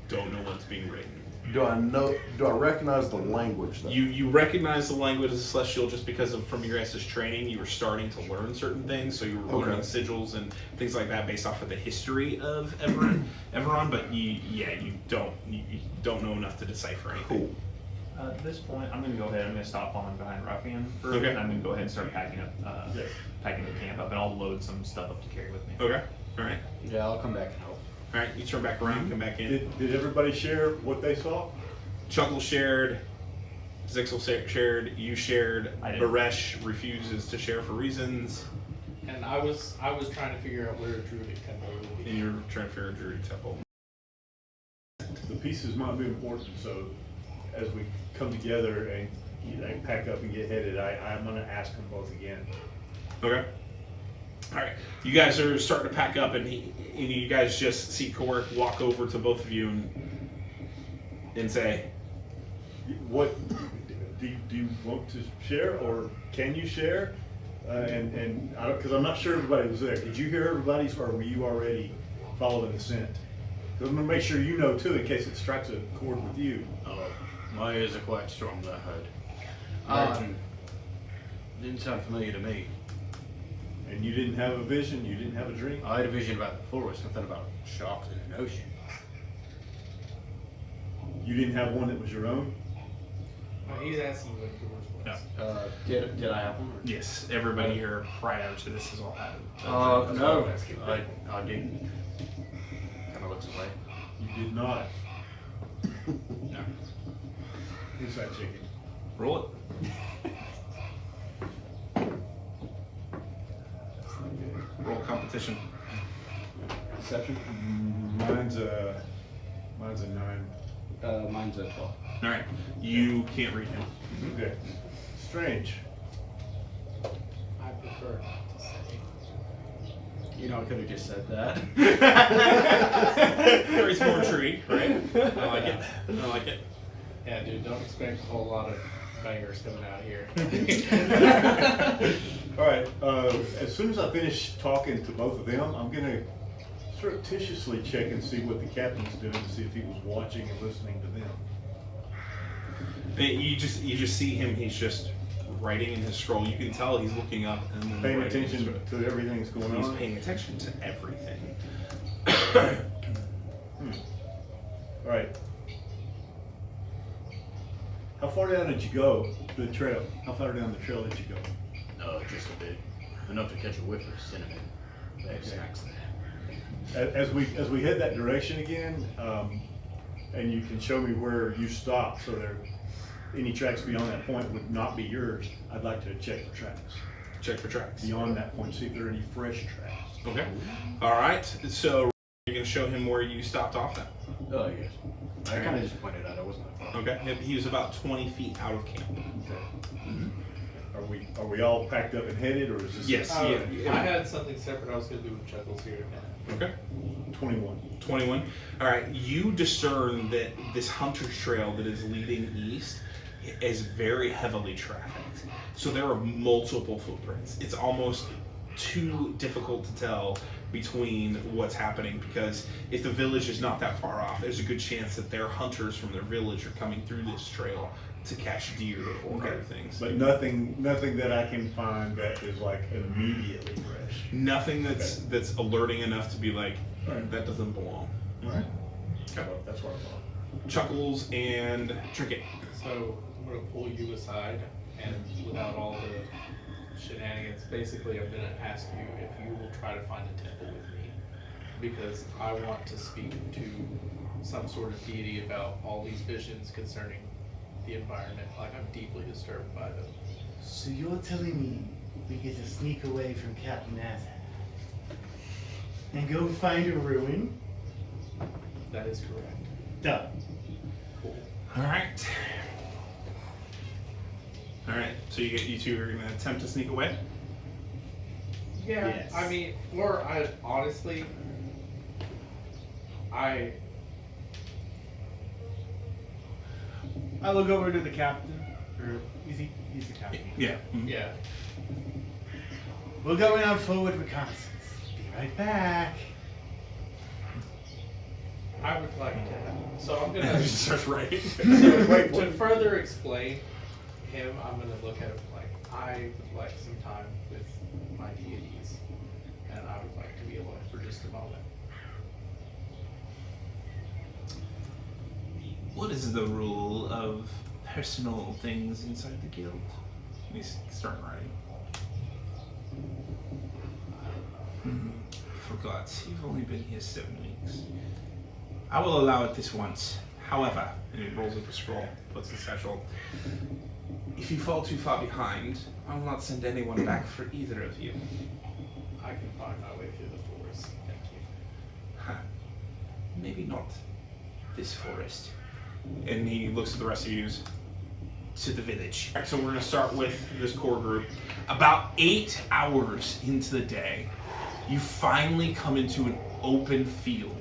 don't know what's being written. Do I recognize the language though? You recognize the language of Celestial just because of from your guys' training. You were starting to learn certain things, so you were learning Okay. sigils and things like that based off of the history of Everon. But you don't know enough to decipher anything. Cool. At this point, I'm going to go ahead. I'm going to stop falling behind Ruffian. Okay. And I'm going to go ahead and start packing up, Yes. packing the camp up, and I'll load some stuff up to carry with me. Okay. All right. Yeah, I'll come back and help. All right. You turn back around. Come back in. Did everybody share what they saw? Chuckle shared. Zixel shared. You shared. I didn't. Baresh refuses to share for reasons. And I was trying to figure out where a druidic temple would And be. you're trying to figure out Druid Temple. The pieces might be important, so as we come together and pack up and get headed, I'm gonna ask them both again. Okay. All right. You guys are starting to pack up, and you guys just see Korik walk over to both of you and say, What do you want to share, or can you share? And because I'm not sure everybody was there. Did you hear everybody's, or were you already following the scent? Because I'm gonna make sure you know too, in case it strikes a chord with you. Oh, my ears are quite strong, I heard. Didn't sound familiar to me. And you didn't have a vision, you didn't have a dream. I had a vision about the forest, nothing about sharks in an ocean. You didn't have one that was your own. He's asking what yours was. Did I have one? yes, everybody here prior to this has all had it. No, I didn't. Kind of looks away. You did not. No. Inside chicken. Roll it. Roll competition. Deception? Mine's a 9. Mine's a 12. All right. You can't read him. Okay. Strange. I prefer not to say. You know, I could have just said that. Very small tree, right? I like it. I like it. Yeah, dude, don't expect a whole lot of bangers coming out here. All right. As soon as I finish talking to both of them, I'm gonna surreptitiously check and see what the captain's doing to see if he was watching and listening to them. And you just see him. He's just writing in his scroll. You can tell he's looking up and then Paying writing his attention scroll. to everything that's going He's on. paying attention to everything. All right. How far down did you go? The trail. How far down the trail did you go? Just a bit. Enough to catch a whiff of cinnamon. There's snacks there. As we head that direction again, and you can show me where you stopped, so there any tracks beyond that point would not be yours. I'd like to check for tracks. Check for tracks. Beyond that point, see if there are any fresh tracks. Okay. All right. So you're gonna show him where you stopped off then. Oh, yes. I kind of just pointed out I wasn't that far. Okay. Yep, he was about 20 feet out of camp. Are we all packed up and headed, or is this? Yes. Yeah. I had something separate I was going to do with Chuckles here in a minute. Okay. 21. 21. All right. You discern that this hunter's trail that is leading east is very heavily trafficked. So there are multiple footprints. It's almost too difficult to tell between what's happening, because if the village is not that far off, there's a good chance that their hunters from their village are coming through this trail to catch deer or other things. But nothing that I can find that is like immediately fresh. Nothing that's alerting enough to be like, that doesn't belong. Right. Okay. That's what I thought. Chuckles and Trinket. So I'm going to pull you aside, and without all the shenanigans, basically I'm going to ask you if you will try to find a temple with me, because I want to speak to some sort of deity about all these visions concerning the environment. Like, I'm deeply disturbed by them. So you're telling me we get to sneak away from Captain Azad and go find a ruin? That is correct. Done. Cool. All right. All right. So you two are gonna attempt to sneak away. Yeah, Yes. I mean, or I honestly, I look over to the captain, or he's the captain. Yeah. yeah. We're going on forward reconnaissance. Be right back. I would like to. So I'm gonna. Just starts writing. To further explain him, I'm gonna look at him like, I would like some time with my deities, and I would like to be alone for just a moment. What is the rule of personal things inside the guild? And he's starting writing. Forgot. You've only been here 7 weeks. I will allow it this once. However, and he rolls up a scroll, puts it satchel. If you fall too far behind, I will not send anyone back for either of you. I can find my way through the forest. Thank you. Huh. Maybe not this forest. And he looks at the rest of you to the village. So we're going to start with this core group. About 8 hours into the day, you finally come into an open field.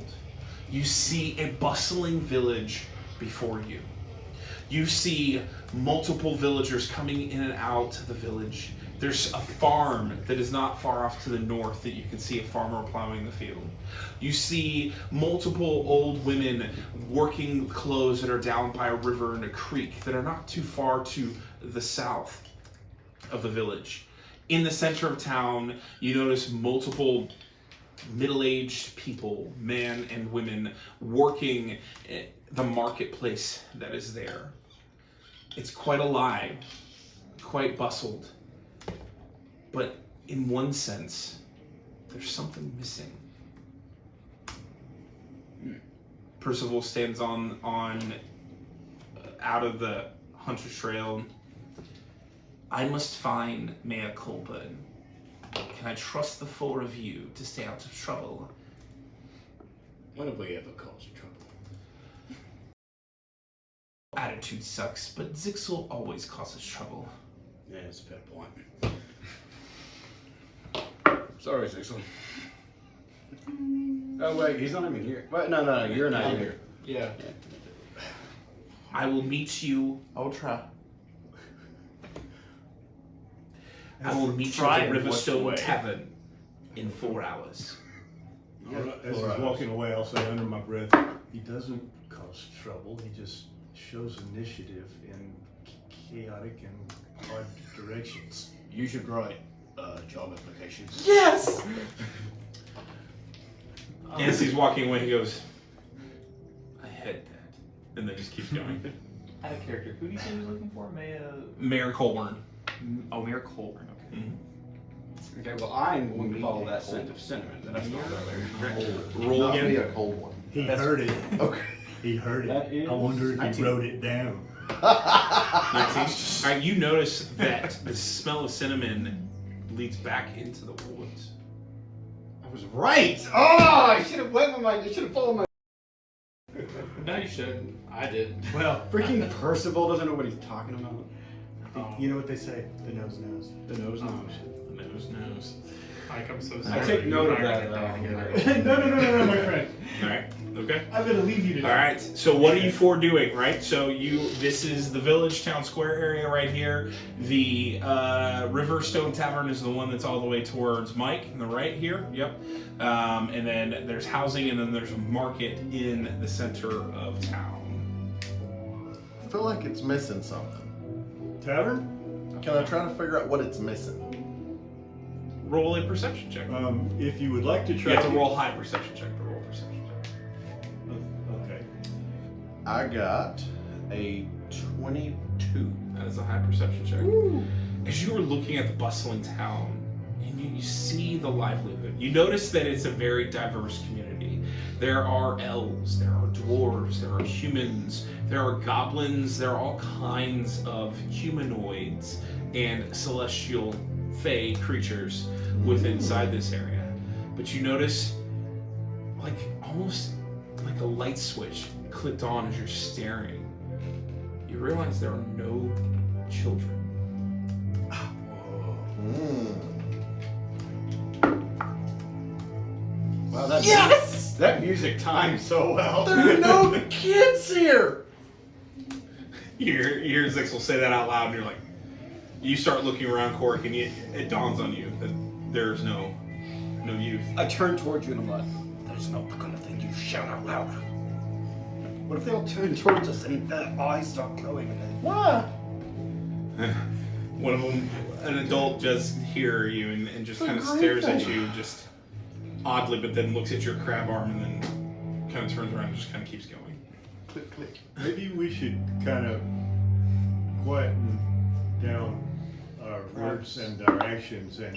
You see a bustling village before you. You see multiple villagers coming in and out to the village. There's a farm that is not far off to the north that you can see a farmer plowing the field. You see multiple old women working clothes that are down by a river and a creek that are not too far to the south of the village. In the center of town, you notice multiple middle-aged people, men and women, working at the marketplace that is there. It's quite alive, quite bustled. But in one sense, there's something missing. Percival stands on out of the hunter's trail. I must find Mea Culpa. Can I trust the four of you to stay out of trouble? When have we ever caused trouble? Attitude sucks, but Zixel always causes trouble. Yeah, it's a fair point. Sorry, Zixel. Oh wait, he's not even here. Wait, no, you're not here. Yeah. I will meet you. I will try. I will meet you Try at the and what's the Riverstone way? Tavern in 4 hours. As he's walking away, I'll say under my breath, he doesn't cause trouble. He just shows initiative in chaotic and odd directions. You should write job applications. Yes! As he's walking away, he goes, I had that. And then just keeps going. Out of character. Who do you say you're looking for? Mayor Colburn. Oh, Mayor Colburn. Okay. Mm-hmm. Okay, well I'm going to follow that scent of cinnamon that I smelled earlier. Roll Not again. be a cold one. He heard it. Okay. He heard That it. is I wonder if 19. he wrote it down. 19. All right, you notice that the smell of cinnamon leads back into the woods. I was right. Oh, I should have went with my. I should have followed my. No, you shouldn't. I did. Well, Freaking Percival doesn't know what he's talking about. you know what they say? The nose knows. The nose knows. Knows. Mike, I'm so I sorry. take note of You that. and I are together. no, my friend. All right. Okay. I'm gonna leave you to All right. So what are you four doing? Right. So this is the village town square area right here. The Riverstone Tavern is the one that's all the way towards Mike on the right here. Yep. And then there's housing, and then there's a market in the center of town. I feel like it's missing something. Tavern? Can I try to figure out what it's missing? Roll a perception check. If you would like to You try have to roll high perception check to roll perception check. Okay. I got a 22. That is a high perception check. As you are looking at the bustling town, and you see the livelihood, you notice that it's a very diverse community. There are elves, there are dwarves, there are humans, there are goblins, there are all kinds of humanoids and celestial fey creatures within inside this area. But you notice, like almost like a light switch clicked on as you're staring. You realize there are no children. Wow, that that music timed so well. There are no kids here! You hear Zix will say that out loud, and you're like, you start looking around, Cork, and it dawns on you that there's no youth. I turn towards you and I'm like, "There's no kind of thing you shout out loud." What if they all turn towards us and their eyes start glowing? And then, What? One of them, an adult, just hear you and just A kind of great stares at thing. you just oddly, but then looks at your crab arm and then kind of turns around and just kind of keeps going. Click, click. Maybe we should kind of quieten down our words and our actions and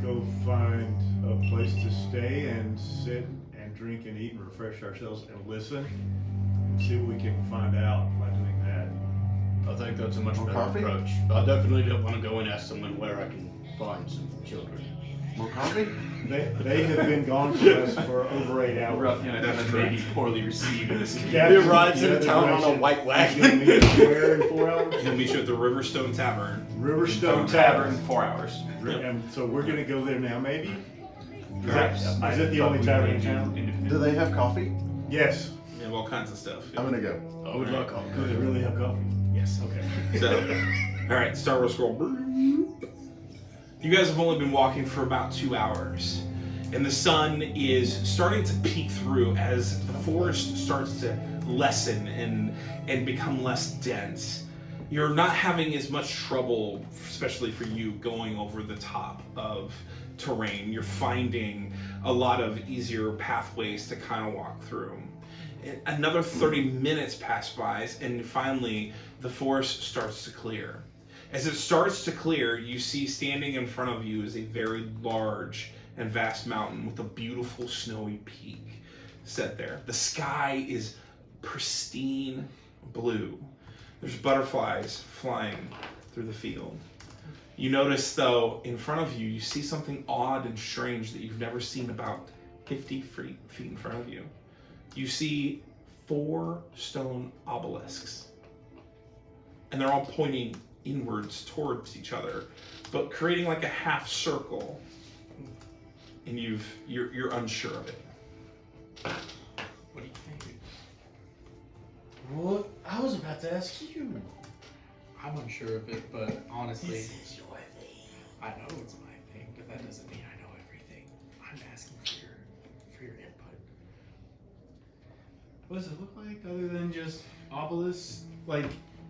go find a place to stay and sit and drink and eat and refresh ourselves and listen and see what we can find out by doing that. I think that's a much More better coffee? approach. I definitely don't want to go and ask someone where I can find some children. More coffee? They have been gone from us for over 8 hours. That's maybe poorly received in this community. Captain, He arrives in the other town on a direction. white He's gonna meet us where in 4 hours? He'll meet you at the Riverstone Tavern. Riverstone Tavern. 4 hours. Yep. And so we're gonna go there now, maybe? Is Perhaps. that the only tavern in town? Do they have coffee? Yes. You have all kinds of stuff. I'm gonna go. I would like coffee. Do they really have coffee? Yes. Okay. So, all right, Star Wars scroll. You guys have only been walking for about 2 hours, and the sun is starting to peek through as the forest starts to lessen and become less dense. You're not having as much trouble, especially for you, going over the top of terrain. You're finding a lot of easier pathways to kind of walk through. Another 30 minutes pass by, and finally the forest starts to clear. As it starts to clear, you see standing in front of you is a very large and vast mountain with a beautiful snowy peak set there. The sky is pristine blue. There's butterflies flying through the field. You notice, though, in front of you, you see something odd and strange that you've never seen about 50 feet in front of you. You see 4 stone obelisks, and they're all pointing inwards towards each other, but creating like a half circle, and you're unsure of it. What do you think? What? I was about to ask you. I'm unsure of it, but honestly, This is your thing. I know it's my thing, but that doesn't mean I know everything. I'm asking for your input. What does it look like other than just obelisks? Like,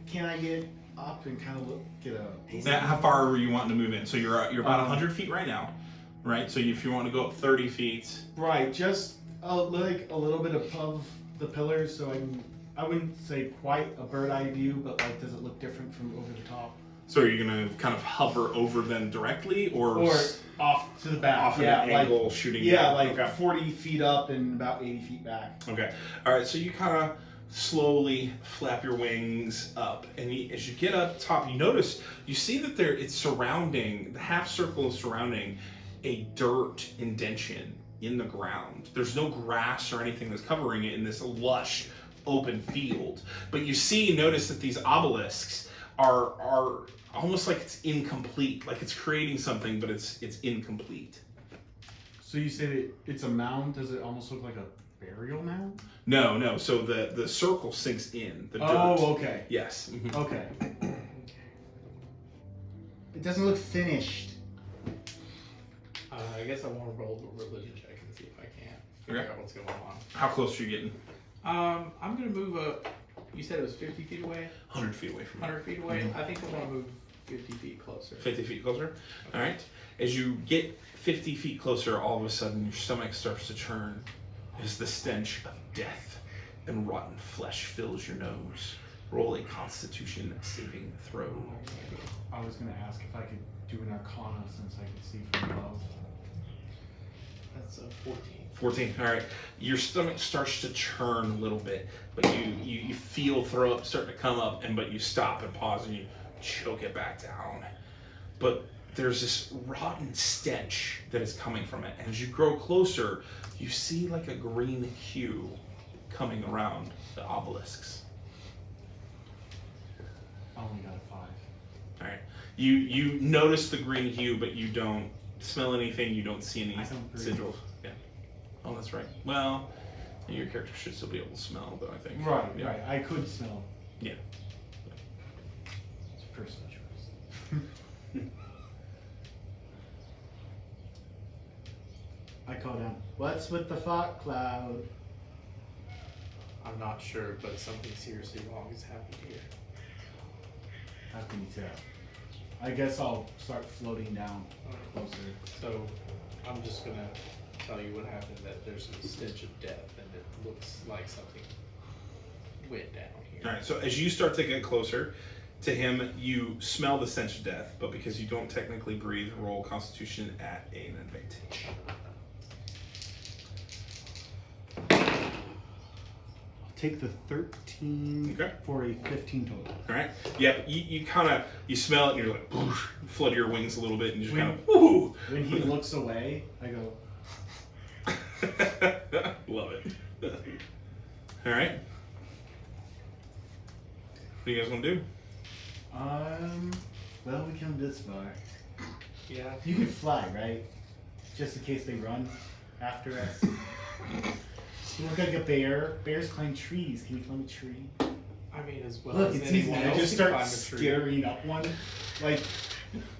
can I get up and kind of get a? How far are you wanting to move in? So you're about 100 feet right now, right? So if you want to go up 30 feet, Right, just like a little bit above the pillars, so I wouldn't say quite a bird eye view, but like, does it look different from over the top? so are you gonna kind of hover over them directly, or Off to the back? off yeah, at an angle, shooting? Yeah, down? like Okay. 40 feet up and about 80 feet back. Okay. All right. So you kind of slowly flap your wings up, and as you get up top, you see that it's surrounding, the half circle is surrounding a dirt indention in the ground. There's no grass or anything that's covering it in this lush open field, but notice that these obelisks are almost like it's incomplete, like it's creating something, but it's incomplete. So you say that it's a mound? Does it almost look like a burial mound? No. So the circle sinks in the dirt. Oh, okay. Yes. Mhm. Okay. It doesn't look finished. I guess I want to roll a religion check and see if I can figure Okay. out what's going on. How close are you getting? I'm gonna move up. You said it was 50 feet away? 100 feet away from 100 feet away? I think I want to move 50 feet closer. 50 feet closer? All right. As you get 50 feet closer, all of a sudden your stomach starts to churn as the stench of death and rotten flesh fills your nose. Roll a Constitution saving throw. I was going to ask if I could do an Arcana since I could see from above. That's a 14. 14. All right. Your stomach starts to churn a little bit, but you feel throw up starting to come up, but you stop and pause and you choke it back down. But there's this rotten stench that is coming from it. And as you grow closer, you see like a green hue coming around the obelisks. I only got a 5. All right. You notice the green hue, but you don't smell anything. You don't see any I don't breathe. sigils. Yeah. Oh, that's right. Well, your character should still be able to smell, though, I think. Right, Yeah. right. I could smell. Yeah. It's a personal choice. I call down, what's with the fog cloud? I'm not sure, but something seriously wrong has happened here. How can you tell? I guess I'll start floating down closer. So I'm just gonna tell you what happened, that there's a stench of death and it looks like something went down here. All right. So as you start to get closer to him, you smell the stench of death, but because you don't technically breathe, roll Constitution at an advantage. Take the 13 Okay. for a 15 total. All right. Yep. You smell it and you're like, whoosh, flutter your wings a little bit and you just When- kind of, woo. When he looks away, I go, Love it. All right. What do you guys want to do? well, we come this far. Yeah. You can fly, right? Just in case they run after us. You look like a bear. Bears climb trees. Can you climb a tree? I mean, as well Look, as it's easy. anyone I else just can start climb a tree. scaring up one. Like,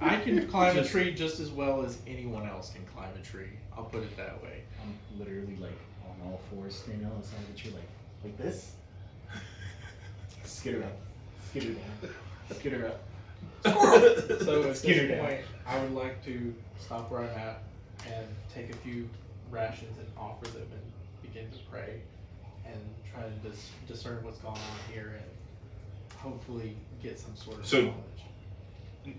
I can climb Just- a tree just as well as anyone else can climb a tree. I'll put it that way. I'm literally like on all fours, standing on the side of the tree, like this. Skitter up. Skitter down. Skitter up. So at Skitter this down. point, I would like to stop where I'm at and take a few rations and offer them and begin to pray and try to discern what's going on here and hopefully get some sort of So- knowledge.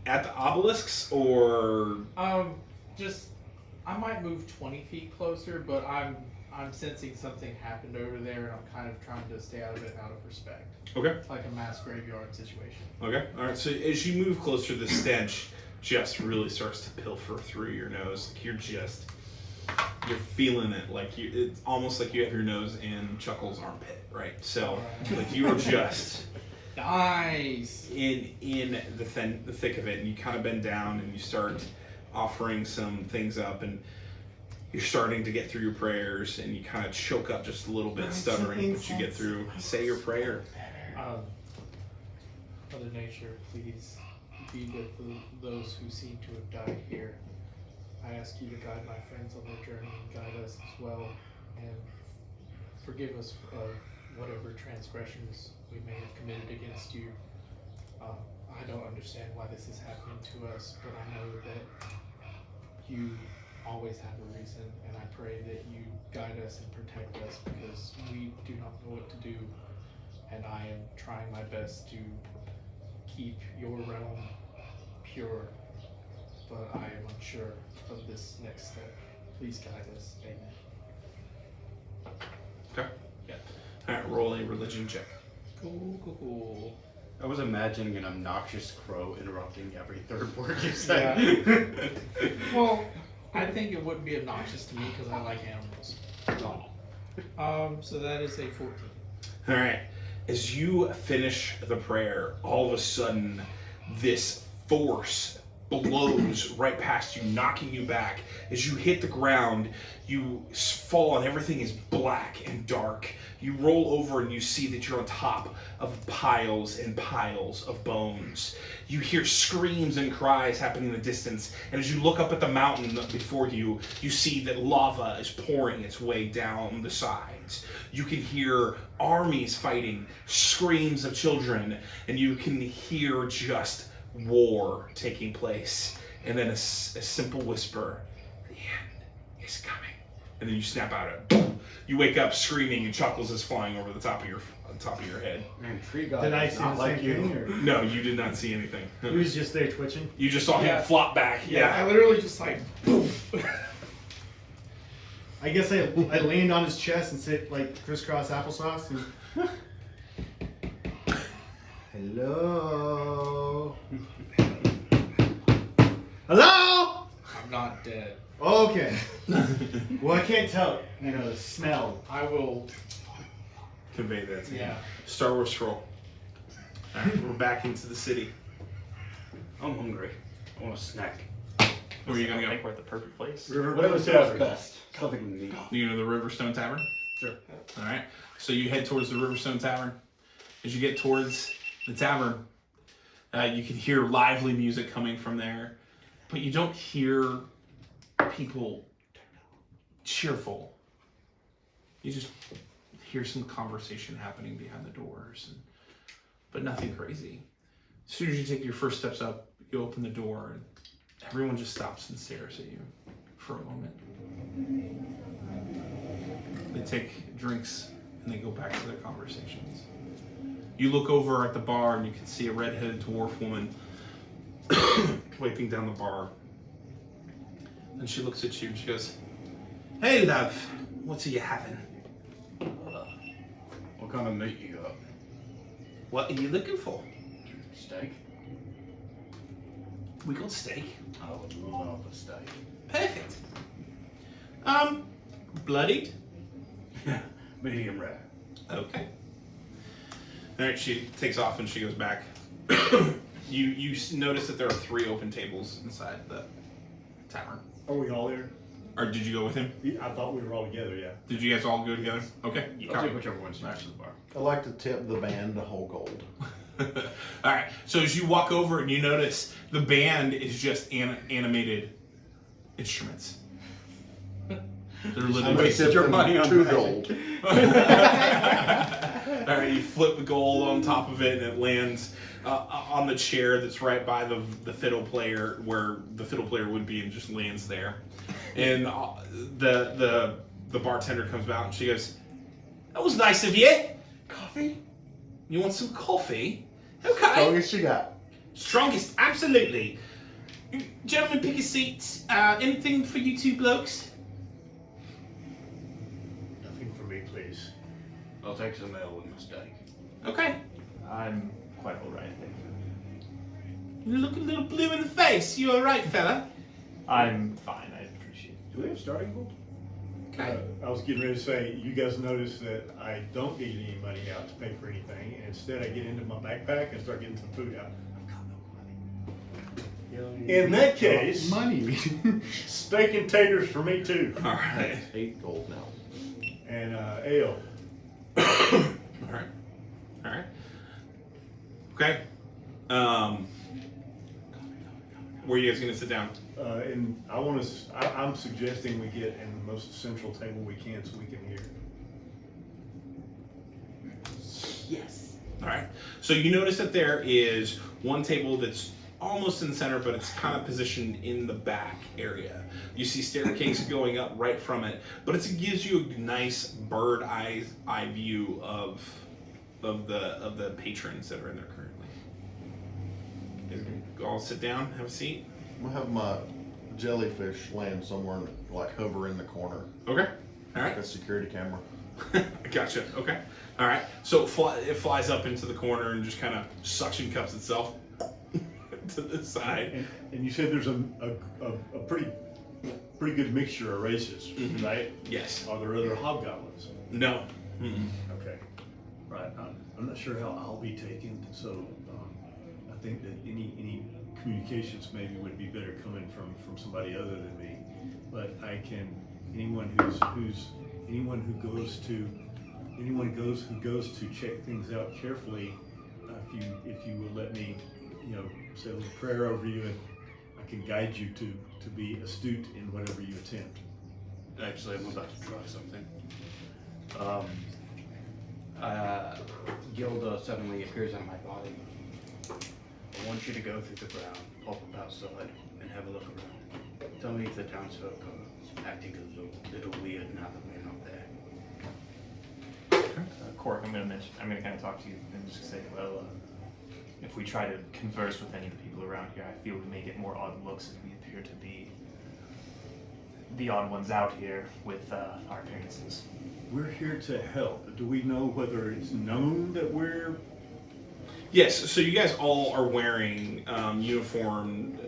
At the obelisks or? Just I might move 20 feet closer, but I'm sensing something happened over there, and I'm kind of trying to stay out of it out of respect. Okay. It's like a mass graveyard situation. Okay. All right. So as you move closer, the stench just really starts to pilfer through your nose. Like you're feeling it. Like it's almost like you have your nose in Chuckle's armpit, right? So like you are just Nice. in the thick of it, and you kind of bend down and you start offering some things up, and you're starting to get through your prayers, and you kind of choke up just a little bit, stuttering, but you get through. Say your prayer. Mother Nature, please be with those who seem to have died here. I ask you to guide my friends on their journey and guide us as well, and forgive us of whatever transgressions we may have committed against you. I don't understand why this is happening to us, but I know that you always have a reason, and I pray that you guide us and protect us, because we do not know what to do, and I am trying my best to keep your realm pure, but I am unsure of this next step. Please guide us. Amen. Okay. Alright, roll a religion check. Cool. I was imagining an obnoxious crow interrupting every third word you say. Yeah. Well, I think it would be obnoxious to me because I like animals. So that is a 14. Alright. As you finish the prayer, all of a sudden, this force blows right past you, knocking you back. As you hit the ground, you fall and everything is black and dark. You roll over and you see that you're on top of piles and piles of bones. You hear screams and cries happening in the distance, and as you look up at the mountain before you, you see that lava is pouring its way down the sides. You can hear armies fighting, screams of children, and you can hear just war taking place. And then a simple whisper, "The end is coming." And then you snap out of it. You wake up screaming, and Chuckles is flying over the top of your head. Man, Tree God Did I does see not the like same you. thing? Or? No, you did not see anything. He was just there twitching. You just saw him Yeah. flop back. Yeah, I literally just like poof. I guess I leaned on his chest and sit like crisscross applesauce. And... Hello. Hello. I'm not dead. Okay. Well, I can't tell. You know, the smell. I will. Convey that to Yeah. him. Star Wars scroll. Alright, we're back into the city. I'm hungry. I want a snack. Where are you gonna I go? think we're at the perfect place. Whatever sounds best. Something neat. You know the Riverstone Tavern? Sure. Alright. So you head towards the Riverstone Tavern. As you get towards the tavern, you can hear lively music coming from there, but you don't hear people cheerful. You just hear some conversation happening behind the doors, but nothing crazy. As soon as you take your first steps up, you open the door, and everyone just stops and stares at you for a moment. They take drinks and they go back to their conversations. You look over at the bar and you can see a red-headed dwarf woman wiping down the bar. And she looks at you and she goes, "Hey, love, what are you having? What kind of meat you got? What are you looking for? Steak? We got steak. I would love a steak. Perfect. Bloodied? Medium rare. Okay. Alright, she takes off and she goes back. You notice that there are 3 open tables inside the tavern. Are we all there? Or did you go with him? I thought we were all together, yeah. Did you guys all go together? Okay. I'll take whichever one smashes the bar. I like to tip the band a whole gold. Alright, so as you walk over and you notice the band is just animated instruments. They're I literally may tip your them money on 2 that. gold. Alright, you flip the gold on top of it and it lands on the chair that's right by the fiddle player, where the fiddle player would be, and just lands there. And the bartender comes out and she goes, "That was nice of you. Coffee? You want some coffee? Okay. Strongest you got. Strongest, absolutely. Gentlemen, pick a seat. Anything for you 2 blokes? Nothing for me, please. I'll take some ale with my steak. Okay. I'm quite alright, thank you. You look a little blue in the face. You alright, fella? I'm fine, I appreciate it. Do we have starting gold? Okay. I was getting ready to say, you guys notice that I don't get any money out to pay for anything, and instead I get into my backpack and start getting some food out. I've got no money. In that case, Money. steak and taters for me too, Alright. 8 gold now. and ale. Alright. Alright. Okay. Where are you guys gonna sit down? And I'm suggesting we get in the most central table we can so we can hear. Yes. Alright. So you notice that there is one table that's almost in the center, but it's kind of positioned in the back area. You see staircase going up right from it, but it gives you a nice bird eye view of the patrons that are in there currently. You all sit down, have a seat. I'm gonna have my jellyfish land somewhere, like hover in the corner, Okay. All like right. a security camera. Gotcha. Okay. All right. So it flies up into the corner and just kind of suction cups itself to the side. And you said there's a pretty good mixture of races, right? Yes. Are there other hobgoblins? No. Mm-mm. Okay. Right. I'm not sure how I'll be taken, so I think that any communications maybe would be better coming from somebody other than me. But I can anyone who goes to check things out carefully. If you will let me, say a little prayer over you, and I can guide you to be astute in whatever you attempt. Actually, I'm about to try something. Gilda suddenly appears on my body. I want you to go through the ground, pop up outside, and have a look around. Tell me if the townsfolk are acting a little weird now that we're not there. Cork, I'm gonna kind of talk to you and just say, well, if we try to converse with any of the people around here, I feel we may get more odd looks as we appear to be the odd ones out here with our appearances. We're here to help. Do we know whether it's known that we're... Yes, so you guys all are wearing uniform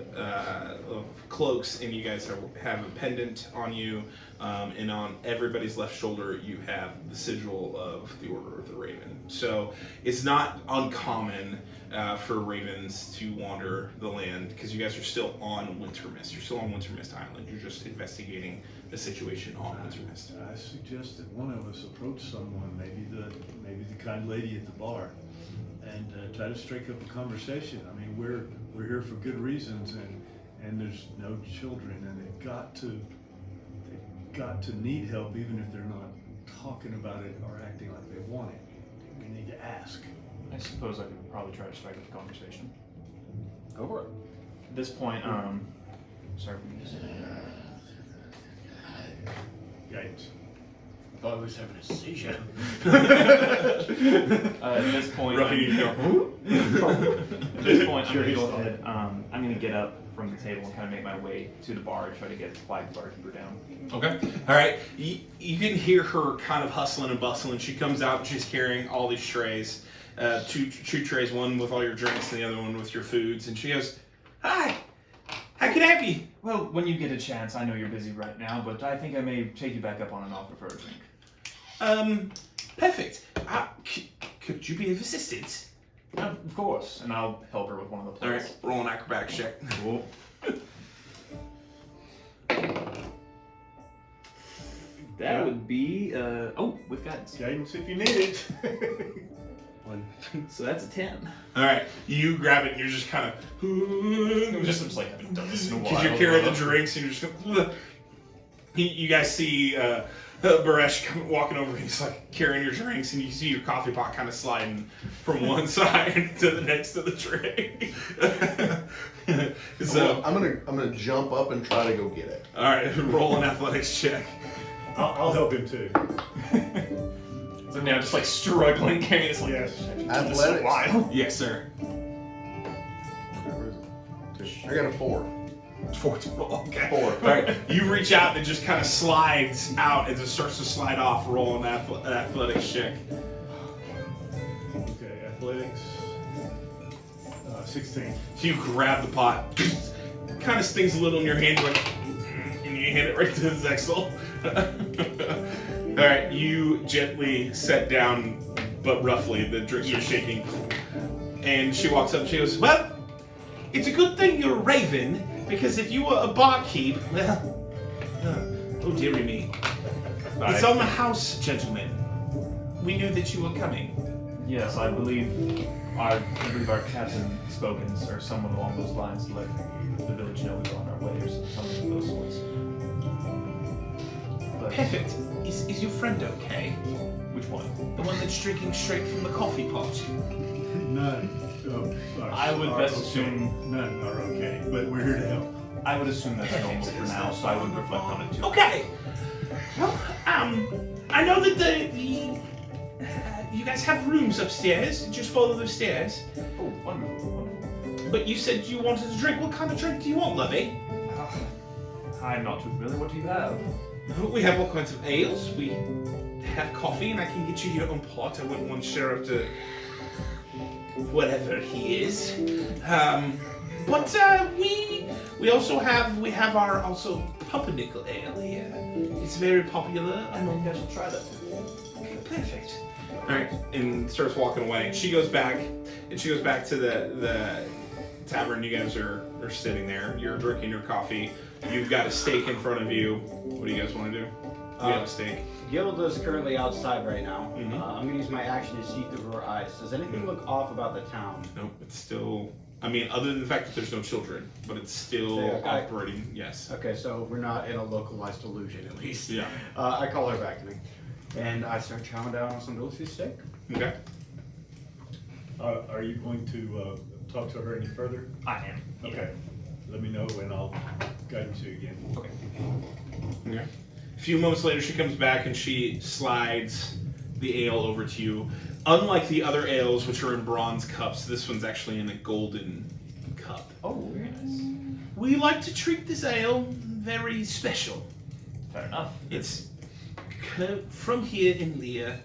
cloaks, and you guys have a pendant on you, and on everybody's left shoulder you have the sigil of the Order of the Raven. So it's not uncommon for ravens to wander the land, because you guys are still on Winter Mist. You're still on Winter Mist Island. You're just investigating the situation on Winter Mist. I suggest that one of us approach someone, maybe the kind lady at the bar, and try to strike up a conversation. I mean, we're here for good reasons, and there's no children, and they've got to need help, even if they're not talking about it or acting like they want it. We need to ask. I suppose I could probably try to strike up a conversation. Go for it. At this point, sorry, Guidance. I thought I was having a seizure. at this point, At this point, I'm gonna go ahead. I'm gonna get up from the table and kind of make my way to the bar and try to get the flag barkeeper down. Okay. All right. You can hear her kind of hustling and bustling. She comes out and she's carrying all these trays, two trays, one with all your drinks and the other one with your foods. And she goes, "Hi, how can I help you?" Well, when you get a chance, I know you're busy right now, but I think I may take you back up on an offer for a drink. Perfect. Could you be of assistance? Of course, and I'll help her with one of the All plates. right. Roll an acrobatics check. Cool. That would be with guidance. Guidance if you need it. So that's a 10. All right. You grab it and you're just kind of. Just like I haven't done this in a while. Because you're carrying the drinks and you're just going. You guys see Baresh walking over. He's like carrying your drinks, and you see your coffee pot kind of sliding from one side to the next to the tray. So I'm gonna jump up and try to go get it. all right, roll an athletics check. I'll help him too. So now just like struggling carrying this like Yes. Athletics. Yes, sir. Where is it? I got a 4. 4 total. Okay. 4. All right. You reach out and it just kind of slides out and it starts to slide off. Roll an athletics check. Okay, athletics. 16. So you grab the pot, kind of stings a little in your hand, like, and you hand it right to Zexel. All right, you gently set down, but roughly, the drinks are shaking. And she walks up and she goes, "Well, it's a good thing you're a raven, because if you were a barkeep, well, oh dearie me. It's on the house, gentlemen. We knew that you were coming." Yes, I believe our captain spoken or someone along those lines to let the village know we were on our way or something of those sorts. But Perfect. Is your friend okay? which one? The one that's drinking straight from the coffee pot? None. I would best assume. None are okay, but we're here to help. I would assume that's normal for now, so I would reflect on it too. Okay. Well, I know that you guys have rooms upstairs. Just follow the stairs. Oh, wonderful, wonderful. But you said you wanted a drink. What kind of drink do you want, lovey? I'm not too familiar. What do you have? We have all kinds of ales. We have coffee, and I can get you your own pot. I wouldn't want Sheriff to whatever he is. But we also have our also pumpernickel ale here. It's very popular. I don't think I should try that. Okay, perfect. All right, and starts walking away. She goes back to the tavern. You guys are sitting there. You're drinking your coffee. You've got a steak in front of you. What do you guys want to do? We have a steak. Gilda's currently outside right now. Mhm. I'm going to use my action to see through her eyes. Does anything look off about the town? No, it's still. I mean, other than the fact that there's no children, but it's still Okay. operating. Yes. Okay, so we're not in a localized illusion at least. Yeah. I call her back to me. And I start chowing down on some delicious steak. Okay. Are you going to talk to her any further? I am. Okay. Let me know and I'll guide you again. Okay. Okay. A few moments later, she comes back and she slides the ale over to you. Unlike the other ales, which are in bronze cups, this one's actually in a golden cup. Oh, very nice. We like to treat this ale very special. Fair enough. It's from here in Lear,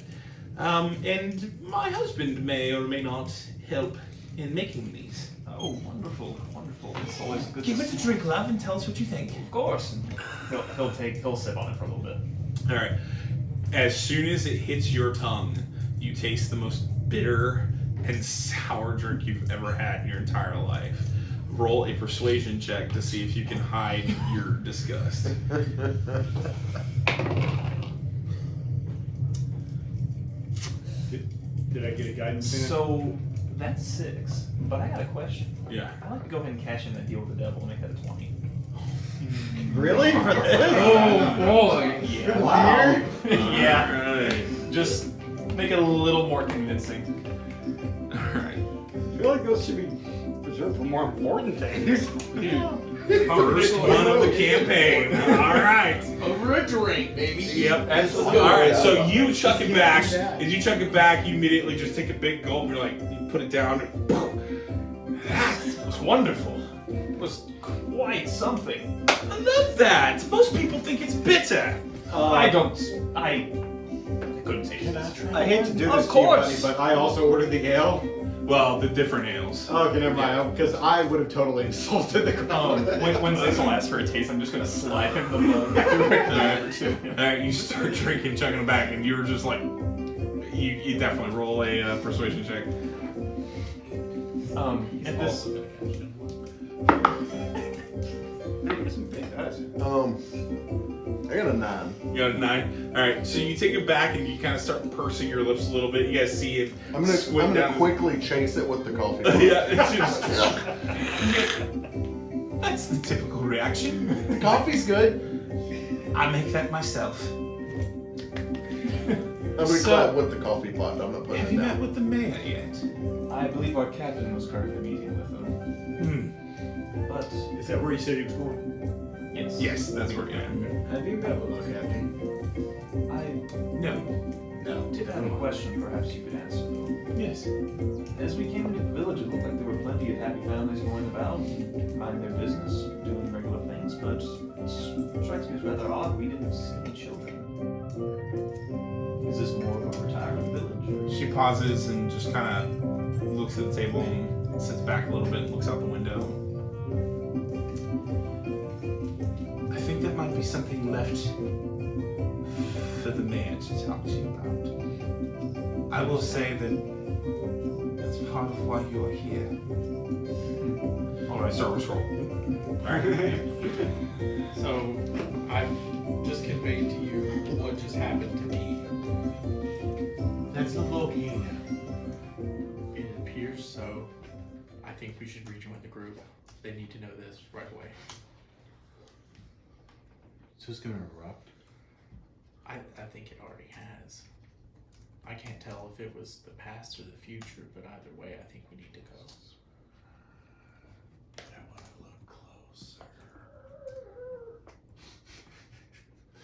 and my husband may or may not help in making these. Oh, wonderful, wonderful. It's always good. Give it a drink, love, and tell us what you think. Of course. He'll sip on it for a little bit. All right. As soon as it hits your tongue, you taste the most bitter and sour drink you've ever had in your entire life. Roll a persuasion check to see if you can hide your disgust. Did I get a guidance in it? So that's 6, but I got a question. Yeah. I'd like to go ahead and cash in that deal with the devil and make that a 20. Really? For this? Oh boy! Yeah. Wow. Yeah. Alright. Just make it a little more convincing. Alright. I feel like those should be reserved for more important things. First one of the campaign. Alright. Over a drink, baby. Yep. Absolutely. Alright, so you chuck it back. As you chuck it back, you immediately just take a big gulp. You're like, you put it down. That was wonderful. It was quite something. I love that. Most people think it's bitter. I couldn't taste it. I hate to do Of this to you, buddy, course. but I also ordered the ale. Well, the different ales. Okay, never mind, because I would have totally insulted the crowd. When Cecil asks for a taste, I'm just gonna slide him the mug directly over to him. Alright, you start drinking, chugging it back, and you were just like, you definitely roll a persuasion check. At this, I got a 9. You got a 9. Alright, so you take it back and you kind of start pursing your lips a little bit. You guys see it. I'm gonna squint down. quickly chase it with the coffee. Yeah, it's just. That's the typical reaction. The coffee's good. I make that myself. I'm gonna So- clap with the coffee pot. I'm not putting Have it you down. met with the mayor yet? I believe our captain was currently meeting with them. But Is that where you said he was going? yes, Yes, that's where. Yeah. Have you met with our captain? I No. No. did have a question. Perhaps you could answer though. Yes. As we came into the village, it looked like there were plenty of happy families going about, minding their business, doing regular things. But it strikes me as rather odd we didn't see any children. Is this more of a retirement village? She pauses and just kind of looks at the table and sits back a little bit and looks out the window. I think that might be something left for the mayor to talk to you about. I will say that that's part of why you are here. All right, Star Wars roll. All right. So, I've just conveyed to you what just happened to me. That's the volcano. It appears so. I think we should rejoin the group. They need to know this right away. So it's gonna erupt. I think it already has. I can't tell if it was the past or the future, but either way, I think we need to go. I wanna look closer.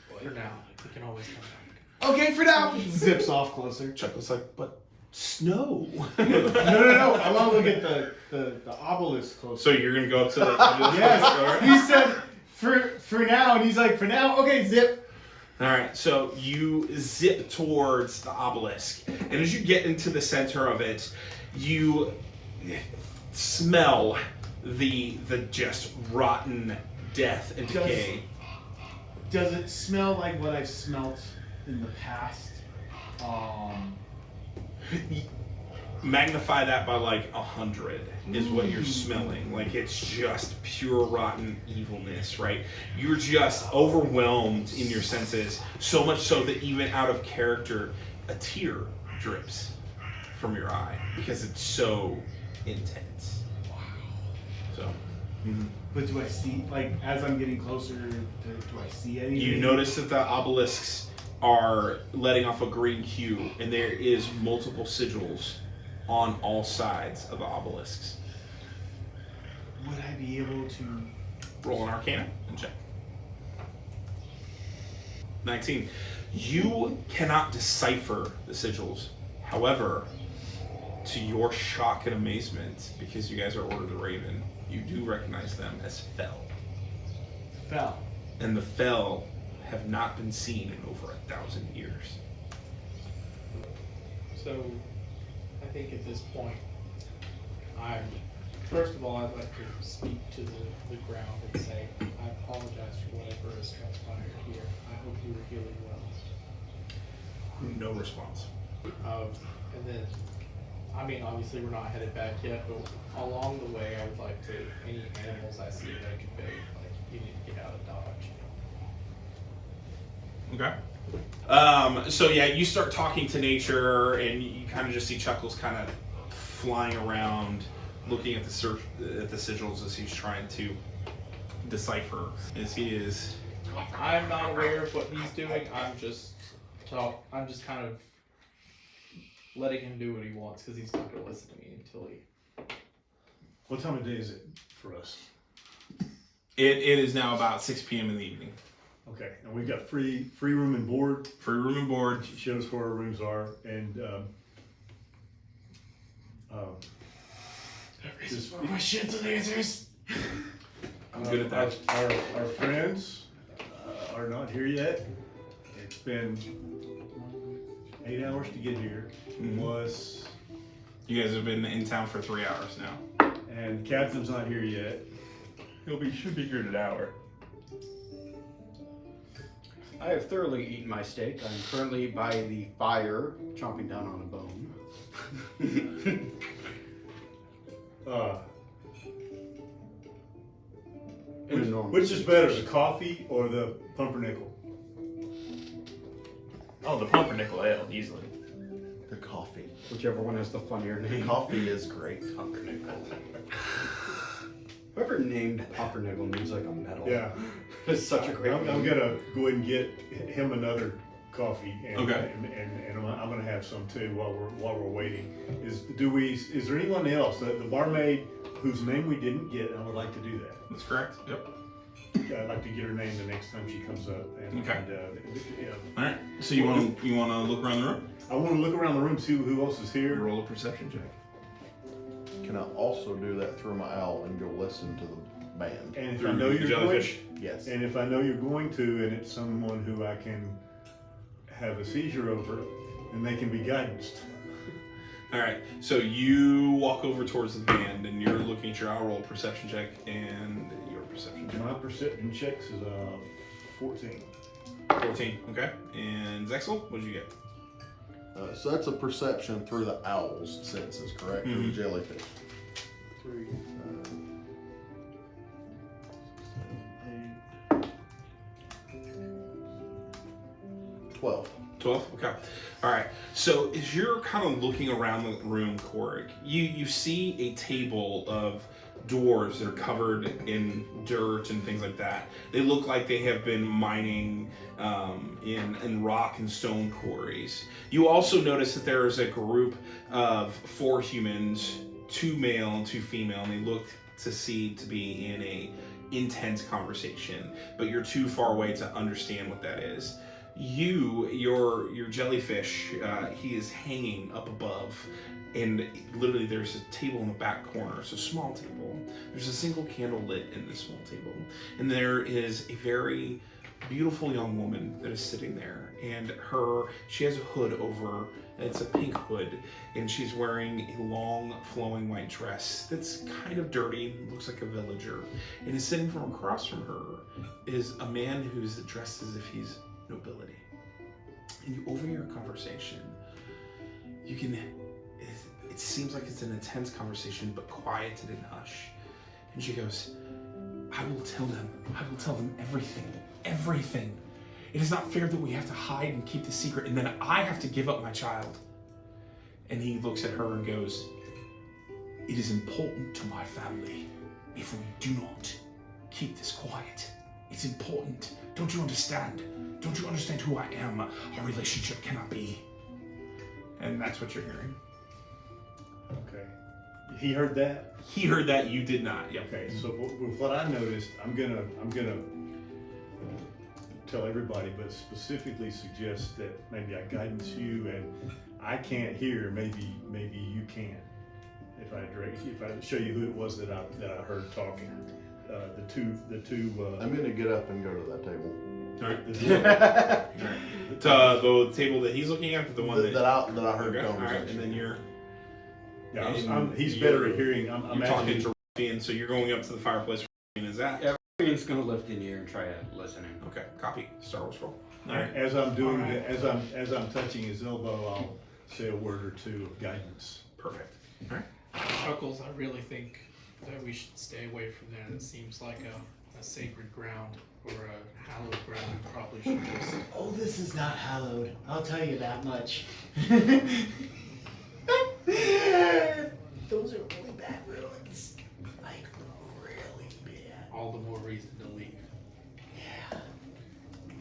For now, we can always come back. Okay, for now. Zips off closer. Chuckle's like, but snow. No. I want to look at the obelisk closer. So you're gonna go up to the Yes, he said for now, and he's like, for now, okay, zip. All right, so you zip towards the obelisk, and as you get into the center of it, you smell the just rotten death and decay. Does it smell like what I've smelt in the past? Magnify that by like 100 is what you're smelling. Like it's just pure rotten evilness, right? You're just overwhelmed in your senses, so much so that even out of character, a tear drips from your eye because it's so intense. Wow. So. But do I see, like, as I'm getting closer, do I see anything? You notice that the obelisks are letting off a green hue, and there is multiple sigils on all sides of the obelisks. Would I be able to Roll an Arcana and check. 19. You cannot decipher the sigils. However, to your shock and amazement, because you guys are Order of the Raven, you do recognize them as Fel. Fel? And the Fel have not been seen in over 1,000 years. So, I think at this point, first of all, I'd like to speak to the ground and say, I apologize for whatever has transpired here. I hope you were healing well. No response. And then, I mean, obviously we're not headed back yet, but along the way, I would like to, any animals I see that I convey, like, you need to get out of Dodge. Okay. So yeah, you start talking to nature, and you kind of just see Chuckles kind of flying around, looking at the sigils as he's trying to decipher. As he is. I'm not aware of what he's doing. I'm just kind of letting him do what he wants because he's not going to listen to me until he. What time of day is it for us? It is now about 6 p.m. in the evening. Okay, and we've got free room and board. Free room and board. Show us where our rooms are, and Just questions and answers. I'm good at that. Our friends are not here yet. It's been 8 hours to get here. Plus, you guys have been in town for 3 hours now. And the captain's not here yet. Should be here in an hour. I have thoroughly eaten my steak. I'm currently by the fire, chomping down on a bone. Which is better, the coffee or the pumpernickel? Oh, the pumpernickel ale, easily. The coffee. Whichever one has the funnier name. Coffee is great. Pumpernickel. Whoever named pumpernickel means like a metal. Yeah. It's such a great I'm name. gonna go ahead and get him another coffee, and Okay. and I'm gonna have some too while we're waiting. Is there anyone else? The barmaid whose name we didn't get, I would like to do that. That's correct. Yep. I'd like to get her name the next time she comes up. And, Okay. yeah. All right. So you want to look around the room? I want to look around the room, see who else is here. Roll a perception check. Can I also do that through my owl and go listen to the band? And if Through I know the you're jellyfish. Yes. and if I know you're going to, and it's someone who I can have a seizure over, then they can be guidanced. All right. So you walk over towards the band, and you're looking at your owl. Roll a perception check, and your perception check. My perception checks is 14. 14. Okay. And Zexel, what did you get? So that's a perception through the owl's senses, correct? Or the jellyfish. 3. 12. 12? Okay. All right. So as you're kind of looking around the room, Korik, you see a table of dwarves that are covered in dirt and things like that. They look like they have been mining in rock and stone quarries. You also notice that there is a group of 4 humans, 2 male and 2 female, and they look to be in a intense conversation, but you're too far away to understand what that is. Your jellyfish, he is hanging up above, and literally there's a table in the back corner. It's a small table. There's a single candle lit in this small table, and there is a very beautiful young woman that is sitting there, and she has a hood over, and it's a pink hood, and she's wearing a long flowing white dress that's kind of dirty, looks like a villager, and is sitting from across from her is a man who's dressed as if he's nobility. And you overhear a conversation. It seems like it's an intense conversation, but quieted and hushed. And she goes, I will tell them everything. It is not fair that we have to hide and keep the secret, and then I have to give up my child. And he looks at her and goes, it is important to my family if we do not keep this quiet. It's important. Don't you understand? Don't you understand who I am? Our relationship cannot be. And that's what you're hearing. Okay. He heard that? He heard that, you did not. Yep. Okay, so with what I noticed, I'm gonna tell everybody, but specifically suggest that maybe I guidance you, and I can't hear. Maybe you can. If I show you who it was that I heard talking, the two. I'm gonna get up and go to that table. All right. The The table that he's looking at, the one that I heard okay. All conversation. right, and then you're. Yeah, he's better at hearing. I'm You're talking to Ruffian, so you're going up to the fireplace. Is that? Yeah, Ruffian's gonna lift in ear and try to listen in. Okay, copy. Star Wars roll. All right. As I'm doing that, as I'm touching his elbow, I'll say a word or two of guidance. Perfect. All right. Chuckles, I really think that we should stay away from that. It seems like a sacred ground or a hallowed ground. We probably should just. Oh, this is not hallowed. I'll tell you that much. Those are really bad ruins. Like, really bad. All the more reason to leave. Yeah.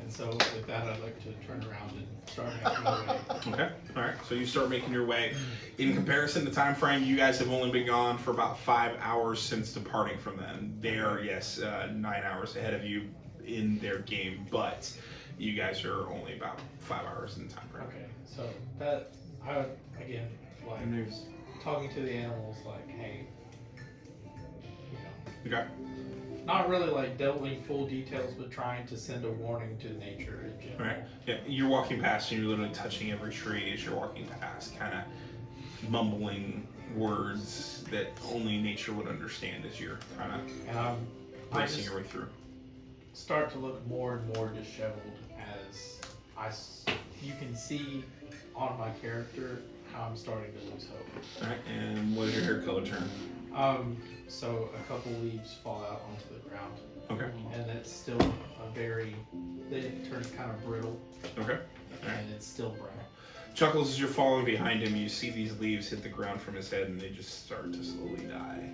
And so with that, I'd like to turn around and start making my way. Okay. All right. So you start making your way. In comparison to time frame, you guys have only been gone for about 5 hours since departing from them. They're 9 hours ahead of you in their game, but you guys are only about 5 hours in the time frame. Okay, so that I would again like And there's talking to the animals like, hey, you know, okay. not really like delving full details, but trying to send a warning to nature in general. All right. Yeah. You're walking past, and you're literally touching every tree as you're walking past, kind of mumbling words that only nature would understand as you're kind of And I racing just your way through. start to look more and more disheveled as you can see on my character how I'm starting to lose hope. All right. And what is your hair color turn? So a couple leaves fall out onto the ground. Okay. And it's still it turns kind of brittle, Okay. and it's still brown. Chuckles, as you're following behind him, you see these leaves hit the ground from his head, and they just start to slowly die.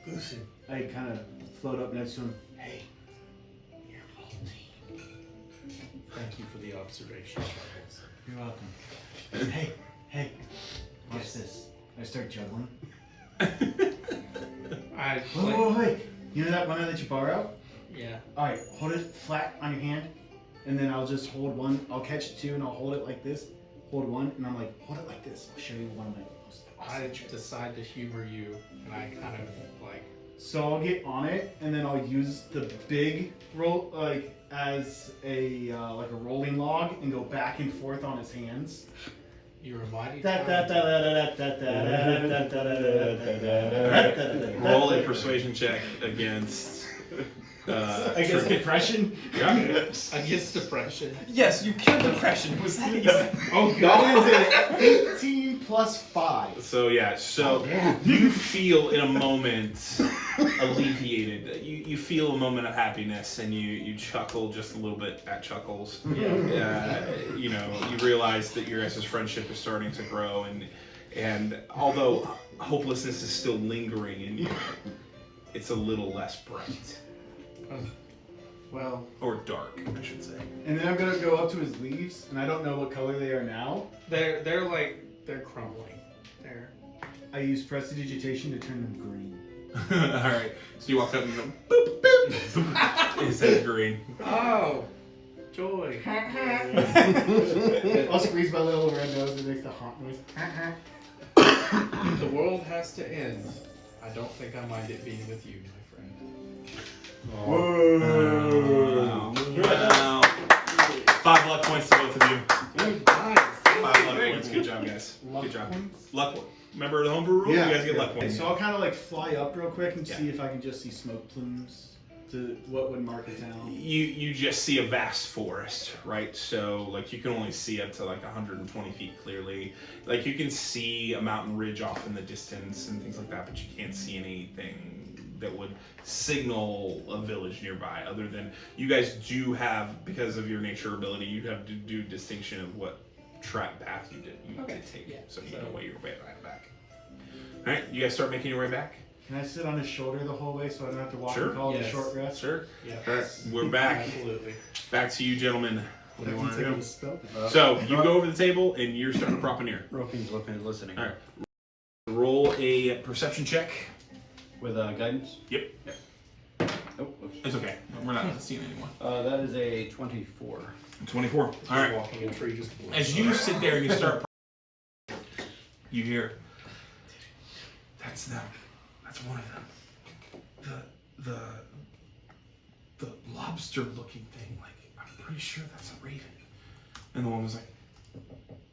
Listen, I kind of float up next to him. Hey, you're moldy. Thank you for the observation, Chuckles. You're welcome. Hey, watch this. I start juggling. Wait. You know that one that you borrow? Yeah. Alright, hold it flat on your hand, and then I'll just hold one. I'll catch two, and I'll hold it like this. Hold one, and I'm like, hold it like this. I'll show you one of my most awesome I tricks. decide to humor you, and I kind of like. So I'll get on it, and then I'll use the big roll, like as a like a rolling log, and go back and forth on his hands. You're a mighty. Roll a persuasion check against. I guess depression. Yeah. Against depression. Yes, you killed depression. Was that easy? Oh god, is it 18 plus 5? So yeah, you feel in a moment alleviated. You feel a moment of happiness, and you chuckle just a little bit at Chuckles. You realize that your guys' friendship is starting to grow, and although hopelessness is still lingering in you, it's a little less bright. Well, Or dark, I should say. and then I'm gonna go up to his leaves, and I don't know what color they are now. They're crumbling. I use prestidigitation to turn them green. Alright, so you walk up and you go, boop, boop. His head's green. Oh, joy. I'll squeeze my little red nose and make the haunt noise. The world has to end. I don't think I mind it being with you, my friend. Whoa. Wow. 5 luck points to both of you. 5 luck points. Good job, guys. Good job. Luck point. Remember the homebrew rule? Yeah. You guys get luck Okay, points. so I'll kind of like fly up real quick and Yeah. see if I can just see smoke plumes to what would mark a town. You just see a vast forest, right? So like you can only see up to like 120 feet clearly. Like you can see a mountain ridge off in the distance and things like that, but you can't see anything that would signal a village nearby. Other than you guys do have, because of your nature ability, you have to do distinction of what path you did take. Yeah, So you know what your way back. All right, you guys start making your way back. Can I sit on his shoulder the whole way so I don't have to walk Sure. and call it a Yes. short rest? Sure. Yeah. All right, we're back. Absolutely. Back to you, gentlemen. What do you want to do? Spell? So you go over the table and you're starting to prop an ear. Roping's looking and listening. All right. Roll a perception check. With guidance? Yep. Oh, oops. It's okay. We're not seeing anymore. That is a 24. 24. All right. Walking a tree just As you sit there and you start, you hear, that's them. That's one of them. The lobster-looking thing. Like, I'm pretty sure that's a raven. And the one was like,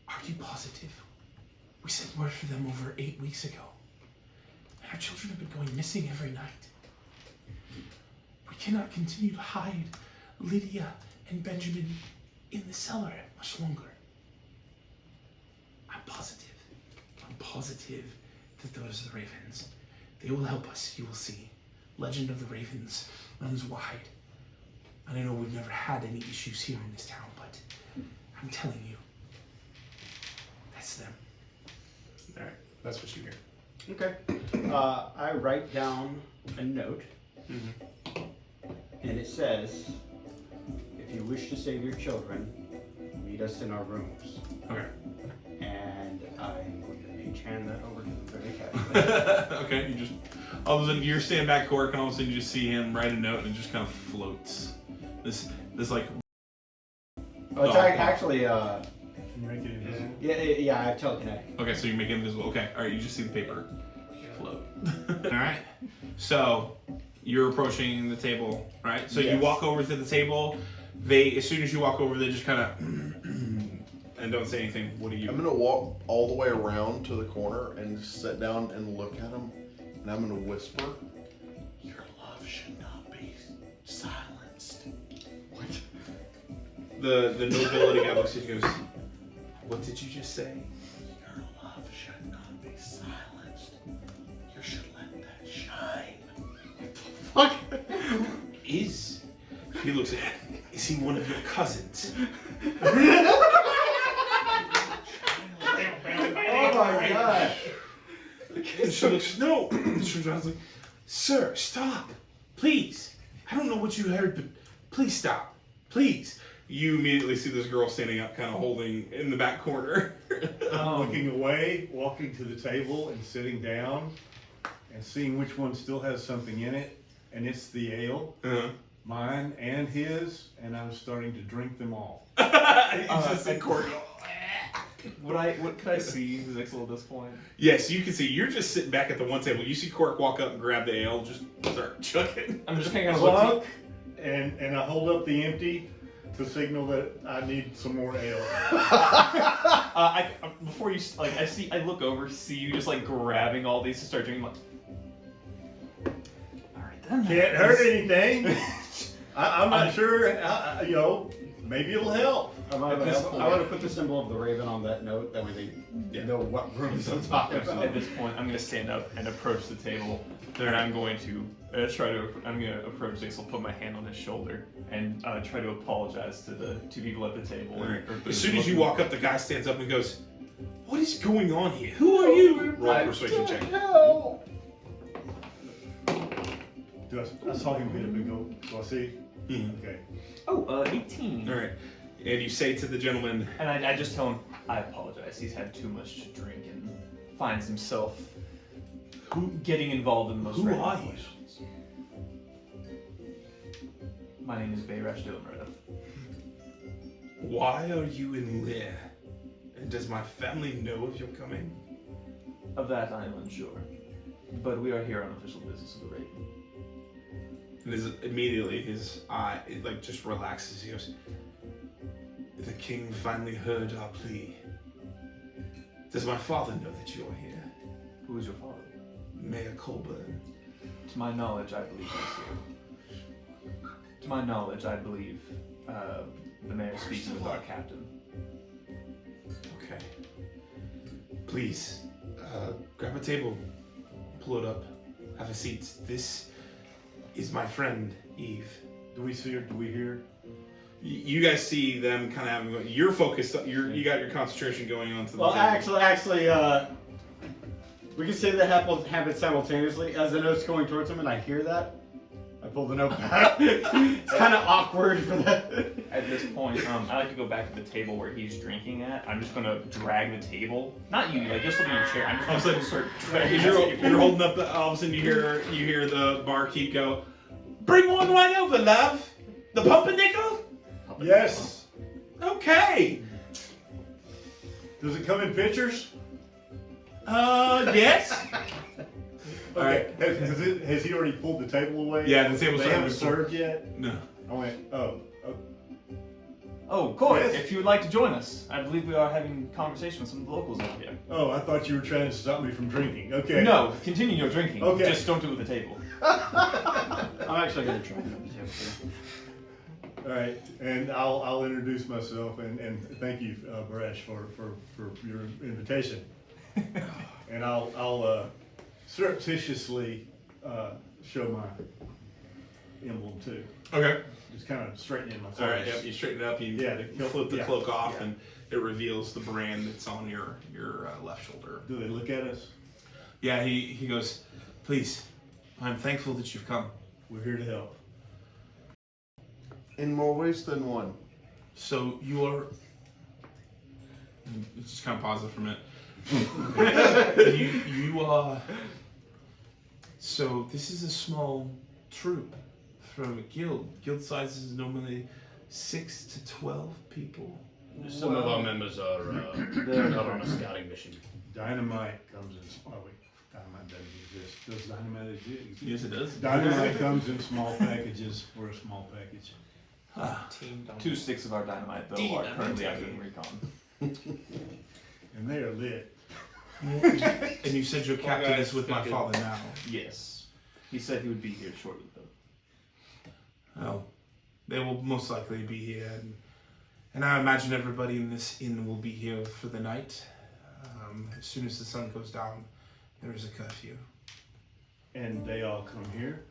are you positive? We sent word for them over 8 weeks ago. And our children have been going missing every night. We cannot continue to hide Lydia and Benjamin in the cellar much longer. I'm positive that those are the ravens. They will help us, you will see. Legend of the Ravens runs wide. And I know we've never had any issues here in this town, but I'm telling you, that's them. All right, that's what you hear. Okay. I write down a note, and it says, if you wish to save your children, meet us in our rooms. Okay. And I'm going to mage hand that over to them very casually. Okay, you just, all of a sudden you're standing back to work, and all of a sudden you just see him write a note, and it just kind of floats. This like. Oh, it's actually, Can you make it invisible? yeah, I have telekinetic. Okay, so you make it invisible. Okay, all right, you just see the paper float. All right, so you're approaching the table, right? So you walk over to the table. They, as soon as you walk over, they just kind of and don't say anything. What do you? I'm gonna walk all the way around to the corner and sit down and look at him, and I'm gonna whisper, "Your love should not be silenced." What? The nobility guy looks at you and goes, "What did you just say?" Your love should not be silenced. You should let that shine. Fuck. He looks at. Is he one of your cousins? Oh my gosh! And she looks, no. And she was like, sir, stop. Please. I don't know what you heard, but please stop. Please. You immediately see this girl standing up, kind of holding in the back corner. Looking away, walking to the table and sitting down and seeing which one still has something in it. And it's the ale, mine and his, and I'm starting to drink them all. He's just in court. What could I see Zixel at this point? Yes, you can see. You're just sitting back at the one table. You see Cork walk up and grab the ale, just start chugging. I'm just kind of Clunk, and I hold up the empty to signal that I need some more ale. before you like, I look over, see you just like grabbing all these to start drinking. Like, all right then. Can't hurt anything. I'm not sure. You know, maybe it'll help. I want to put the symbol of the raven on that note. That way they know what rooms I'm talking about. At this point, I'm going to stand up and approach the table, and I'm going to approach Zixel, put my hand on his shoulder, and try to apologize to the two people at the table. Right. As soon as you walk up, the guy stands up and goes, "What is going on here? Who are you?" Roll a persuasion check. I saw him get up and go. So I see. Okay. Oh, 18. All right. And you say to the gentleman, And I just tell him, I apologize. He's had too much to drink and finds himself getting involved in the most "Who random are you?" questions. My name is Bayrash Dilmurda. "Why are you in Lear? And does my family know of your coming?" Of that I am unsure. But we are here on official business of the Raven. And immediately his eye, it like just relaxes. He goes, the king finally heard our plea. Does my father know that you are here? Who is your father? Mayor Colburn. To my knowledge, I believe he's here. To my knowledge, I believe the mayor speaks with our captain. Okay. Please, grab a table, pull it up, have a seat. This is my friend, Eve. Do we see her? Do we hear? You guys see them kind of having. You're focused. You got your concentration going on to the Well, table. actually, we can say that happens simultaneously. As the note's going towards him, and I hear that, I pull the note back. It's kind of awkward for that. At this point, I like to go back to the table where he's drinking at. I'm just gonna drag the table. Not you, like just look in your chair. I'm just gonna start dragging the table. You're holding up. All of a sudden, you hear the barkeep go, "Bring one wine over, love. The pumpernickel." Yes. Okay. Does it come in pitchers? Yes. Okay. Has he already pulled the table away? Yeah, the table's They haven't started. served yet. No. I went. Oh. Oh, Coy, Yes. if you would like to join us, I believe we are having conversation with some of the locals over here. Oh, I thought you were trying to stop me from drinking. Okay. No, continue your drinking. Okay. Just don't do it with the table. I'm actually gonna try and All right, and I'll introduce myself and thank you, Baresh, for your invitation. And I'll surreptitiously show my emblem too. Okay. Just kind of straightening my face. All right. Yep. You straighten it up. You flip the cloak off, and it reveals the brand that's on your left shoulder. Do they look at us? Yeah. He goes, please. I'm thankful that you've come. We're here to help. In more ways than one. So you are. Just kind of pause it for a minute. you are. So this is a small troop from a guild. Guild size is normally 6 to 12 people. Some of our members are they're not on a scouting mission. Dynamite comes in. Oh wait, dynamite doesn't exist. Does dynamite exist? Yes, it does. Dynamite comes in small packages. We're a small package. Team don't. 2 sticks of our dynamite, though, are currently active in recon. And they are lit. And you said your captain guys, is with my good. father now. Yes. He said he would be here shortly, though. Well, they will most likely be here, and I imagine everybody in this inn will be here for the night. As soon as the sun goes down, there is a curfew. And they all come here.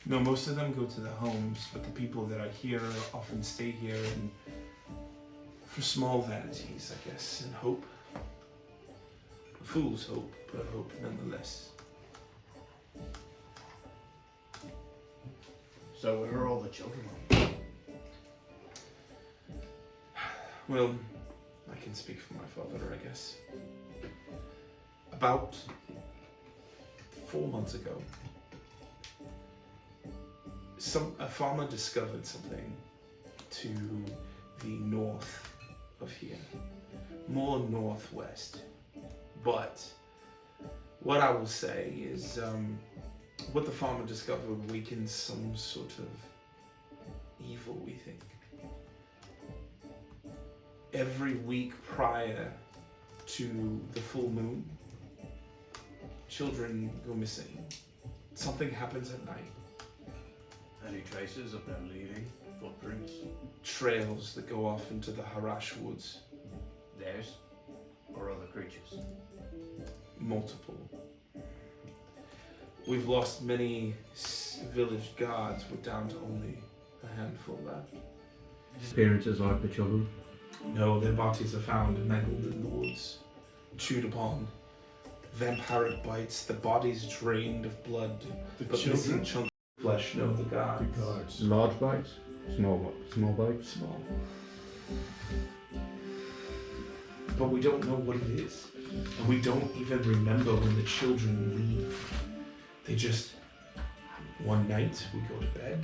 No, most of them go to their homes, but the people that are here often stay here and for small vanities, I guess, and hope. A fool's hope, but hope nonetheless. So where are all the children? Well, I can speak for my father, I guess. About 4 months ago, a farmer discovered something to the north of here, more northwest. But what I will say is, what the farmer discovered weakens some sort of evil, we think. Every week prior to the full moon, children go missing. Something happens at night. Any traces of them leaving? Footprints? Trails that go off into the Harash woods. Theirs? Or other creatures? Multiple. We've lost many village guards. We're down to only a handful left. Disappearances like the children. No, their bodies are found mangled in the woods, chewed upon. Vampiric bites, the bodies drained of blood, The but children? missing chunks of flesh. No, the guards. Large bites? Small bites? Small. But we don't know what it is. And we don't even remember when the children leave. They just, one night we go to bed,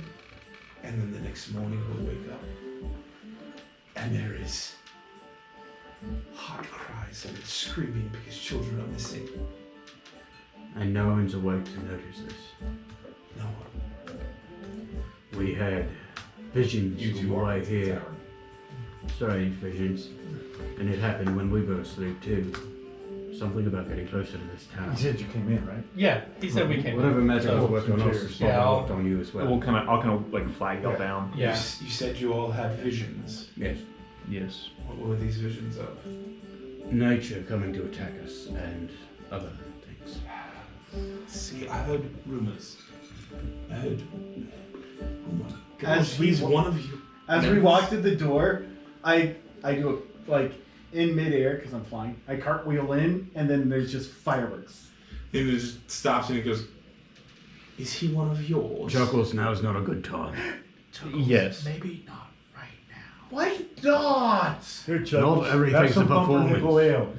and then the next morning we'll wake up. And there is heart cries and screaming because children are missing. And no one's awake to notice this. No one. we had visions You on two the are way at the here. tower. Strange visions. And it happened when we were asleep too. Something about getting closer to this town. You said you came in, right? Yeah, he said we came. Whatever magic So- was working on us is probably Yeah, I'll- worked on you as well. I'll kind of like flag y'all down. Yeah. You said you all had visions. Yes. Yes. What were these visions of? Nature coming to attack us and other things. See, I heard rumors. I heard. Oh my gosh, As we he's wa- one of you. As we walk to the door, I do a, like in midair because I'm flying. I cartwheel in, and then there's just fireworks. And it just stops and he goes, "Is he one of yours?" Chuckles, now is not a good time. Yes. Maybe not right now. Why not? Here, Chuckles. Not everything's Have some a performance. pumpernickel ale.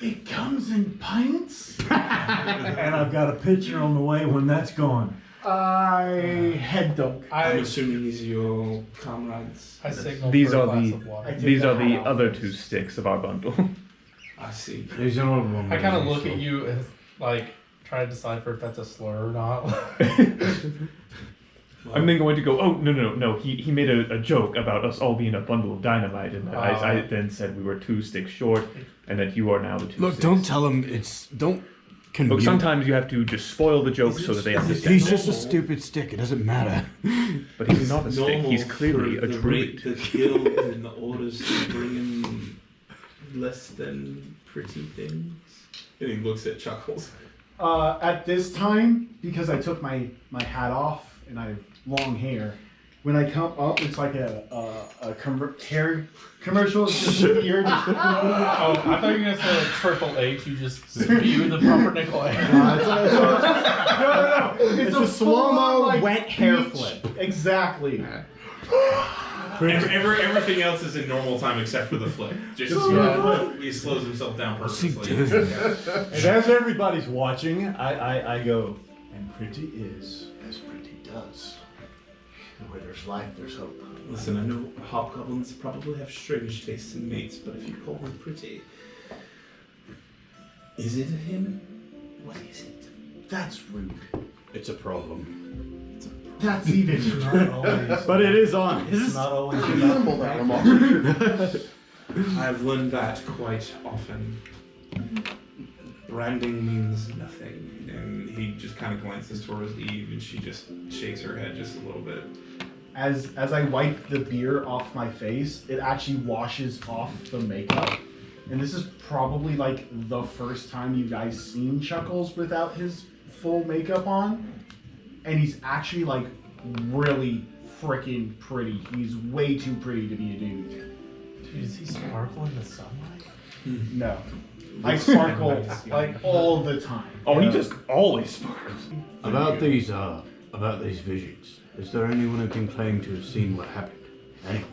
It comes in pints. And I've got a pitcher on the way when that's gone. I head dunk. I'm I assuming these are your comrades. signal These for a are glass the- of water. I take These the are the hat off other first. 2 sticks of our bundle. I see. These are all one I kind of way, look so- at you as like try to decipher if that's a slur or not. I'm then going to go, oh, no. He made a joke about us all being a bundle of dynamite, and I then said we were 2 sticks short, and that you are now the 2 Look, sticks. don't tell him it's. Don't. Look, sometimes you have to just spoil the joke so that they understand. He's just a stupid stick. It doesn't matter. But he's not a stick. He's clearly for a the druid. The guild and the orders to bring in less than pretty things. And he looks at Chuckles. At this time, because I took my hat off and I have long hair, when I come up, it's like a hair commercial. It's just weird. Oh, I thought you were gonna say like Triple H. You just spew the pumpernickel ale. No. It's a slow-mo like, wet hair flip. Exactly. Everything else is in normal time except for the flip. Just he slows himself down purposely. And as everybody's watching, I go, and pretty is as pretty does. And where there's life, there's hope. Listen, I know hobgoblins probably have strange tastes in mates, but if you call him pretty, is it a him? What is it? That's rude. It's a problem. That's even. Not always. But it is It's honest. not always Resemble that remark. I've learned that quite often. Branding means nothing. And he just kind of glances towards Eve and she just shakes her head just a little bit. As I wipe the beer off my face, it actually washes off the makeup. And this is probably like the first time you guys seen Chuckles without his full makeup on. And he's actually like really freaking pretty. He's way too pretty to be a dude. Dude, does he sparkle in the sunlight? No. I sparkle like all the time. Oh, he just always sparkles. About these visions, is there anyone who can claim to have seen what happened? Anyone?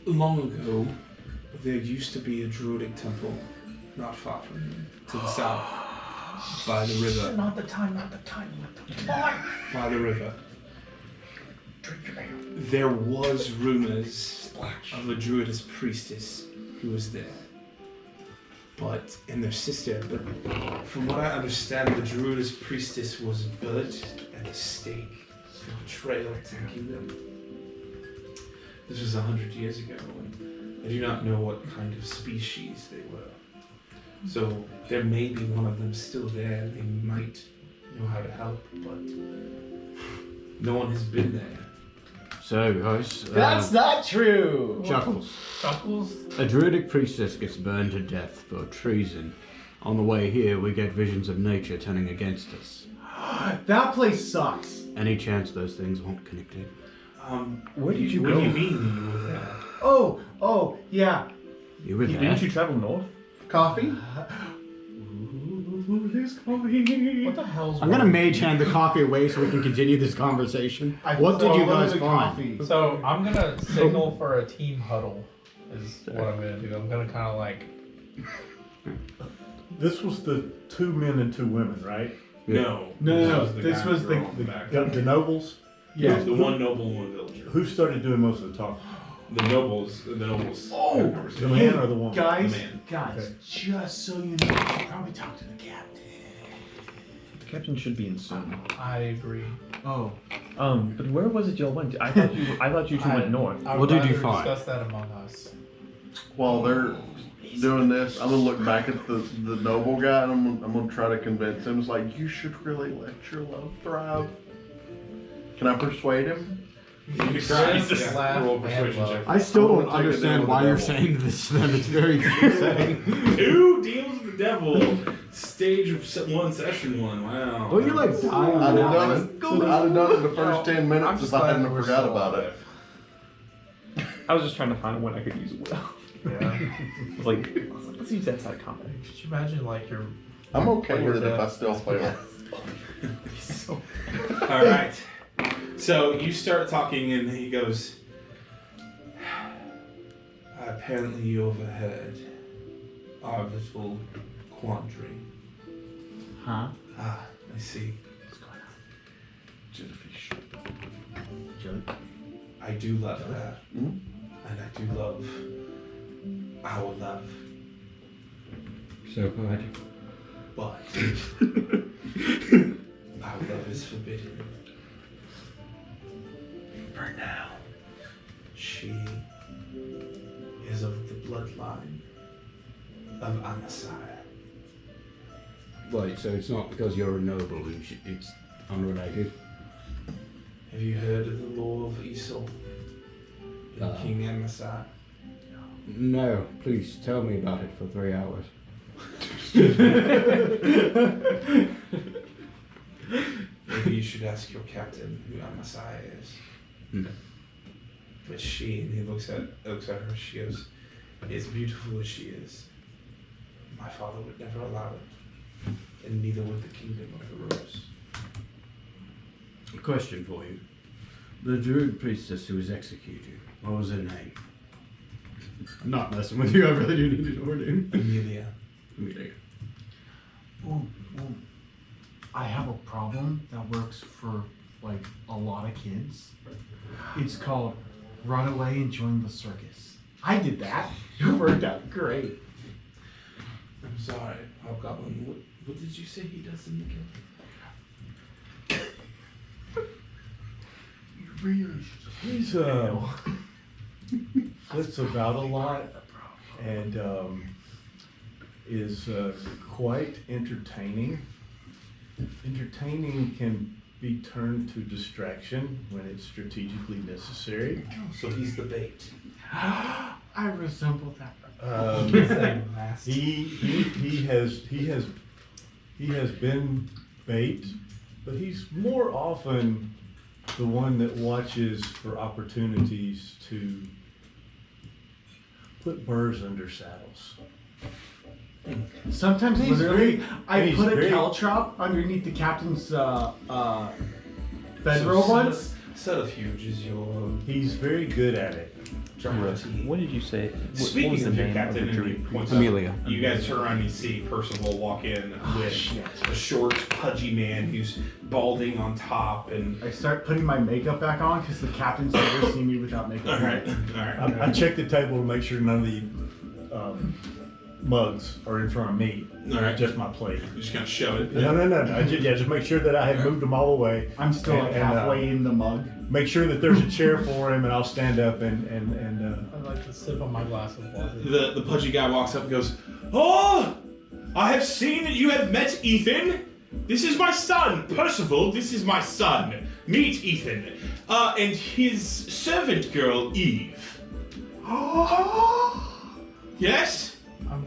Long ago, there used to be a druidic temple not far from here, to the south, by the river. Not the time. By the river. Drink your ale. There was rumors of a druidess priestess who was there. And their sister, but from what I understand, the druidess priestess was burnt at the stake for betrayal to the kingdom. This was 100 years ago, and I do not know what kind of species they were. So there may be one of them still there, they might know how to help, but no one has been there. So, guys, That's not true. Chuckles. Chuckles. A druidic priestess gets burned to death for treason. On the way here, we get visions of nature turning against us. That place sucks. Any chance those things weren't connected? Where did you What go? do you mean you were there? Oh, yeah. You were there. Didn't you travel north? Coffee? What the hell's I'm gonna mage hand the coffee away so we can continue this conversation. What did you guys find? So I'm gonna signal for a team huddle. Is what I'm gonna do. I'm gonna kind of like. This was the 2 men and 2 women, right? No. No, the this guy was and the- girl in back. The nobles? Yeah. The one noble and one villager. Who started doing most of the talking? The nobles. Oh, The man or the woman? Guys, The man. guys, Okay. just so you know, you should probably talk to the captain. Captain should be in soon. I agree. Oh, But where was it y'all went to? I thought you two went north. I What would did you rather find? discuss that among us. While they're doing this, I'm gonna look back at the noble guy and I'm gonna try to convince him. It's like, you should really let your love thrive. Can I persuade him? Just laugh Roll and persuasion love. check. I still I'm don't gonna take it down understand with why the you're devil. saying this to them. It's very upsetting. Who deals with the devil? Stage of 1, session 1. Wow. Don't you like die on I'd have that done one? it. I'd have done it in the first 10 I'm minutes just if I glad hadn't we're forgot still about alive. it. I was just trying to find when I could use it well. Yeah. I was like, let's use that side of combat. Could you imagine like your I'm okay with it if I still fail. All right. So you start talking, and he goes, apparently you overheard our little quandary. huh? Ah, I see. Jellyfish. I do love her. Mhm. And I do love our love. So glad. But our love is forbidden. For now. She is of the bloodline of Amasai. Wait, so it's not because you're a noble and it's unrelated? Have you heard of the law of Esau in King Amasai? No, please tell me about it for 3 hours. Maybe you should ask your captain who Amasai is. Hmm. But she, and he looks at her, she goes, as beautiful as she is, my father would never allow it. And neither would the kingdom of the Rose. A question for you. The druid priestess who was executed, what was her name? I'm not messing with you, I really do need to know her name. Amelia. Amelia. Ooh, I have a problem that works for like a lot of kids. It's called Run Away and Join the Circus. I did that. It worked out great. I'm sorry, Hobgoblin. What did you say he does in the game? He's flits about a lot and is quite entertaining. Entertaining can be turned to distraction when it's strategically necessary. So he's the bait. I resemble that. He has been bait, but he's more often the one that watches for opportunities to put burrs under saddles. Sometimes He's literally, very- I he's put a very- caltrop underneath the captain's bedroll So once. subterfuge is your He's very good at it. dramatic. What did you say? What Speaking was the of your name captain, of the and he druid? points Amelia. up, you guys turn around and you see Percival walk in with a short, pudgy man who's balding on top, and I start putting my makeup back on because the captain's never seen me without makeup. all right. I check the table to make sure none of the mugs are in front of me. All right. Just my plate. You just kind of shove it. No. Just make sure that I have moved them all away. I'm still like And, halfway in the mug. Make sure that there's a chair for him, and I'll stand up and I'd like to sip on my glass of water. The pudgy guy walks up and goes, "Oh, I have seen that you have met Ethan. This is my son, Percival. This is my son. Meet Ethan. And his servant girl, Eve." Yes?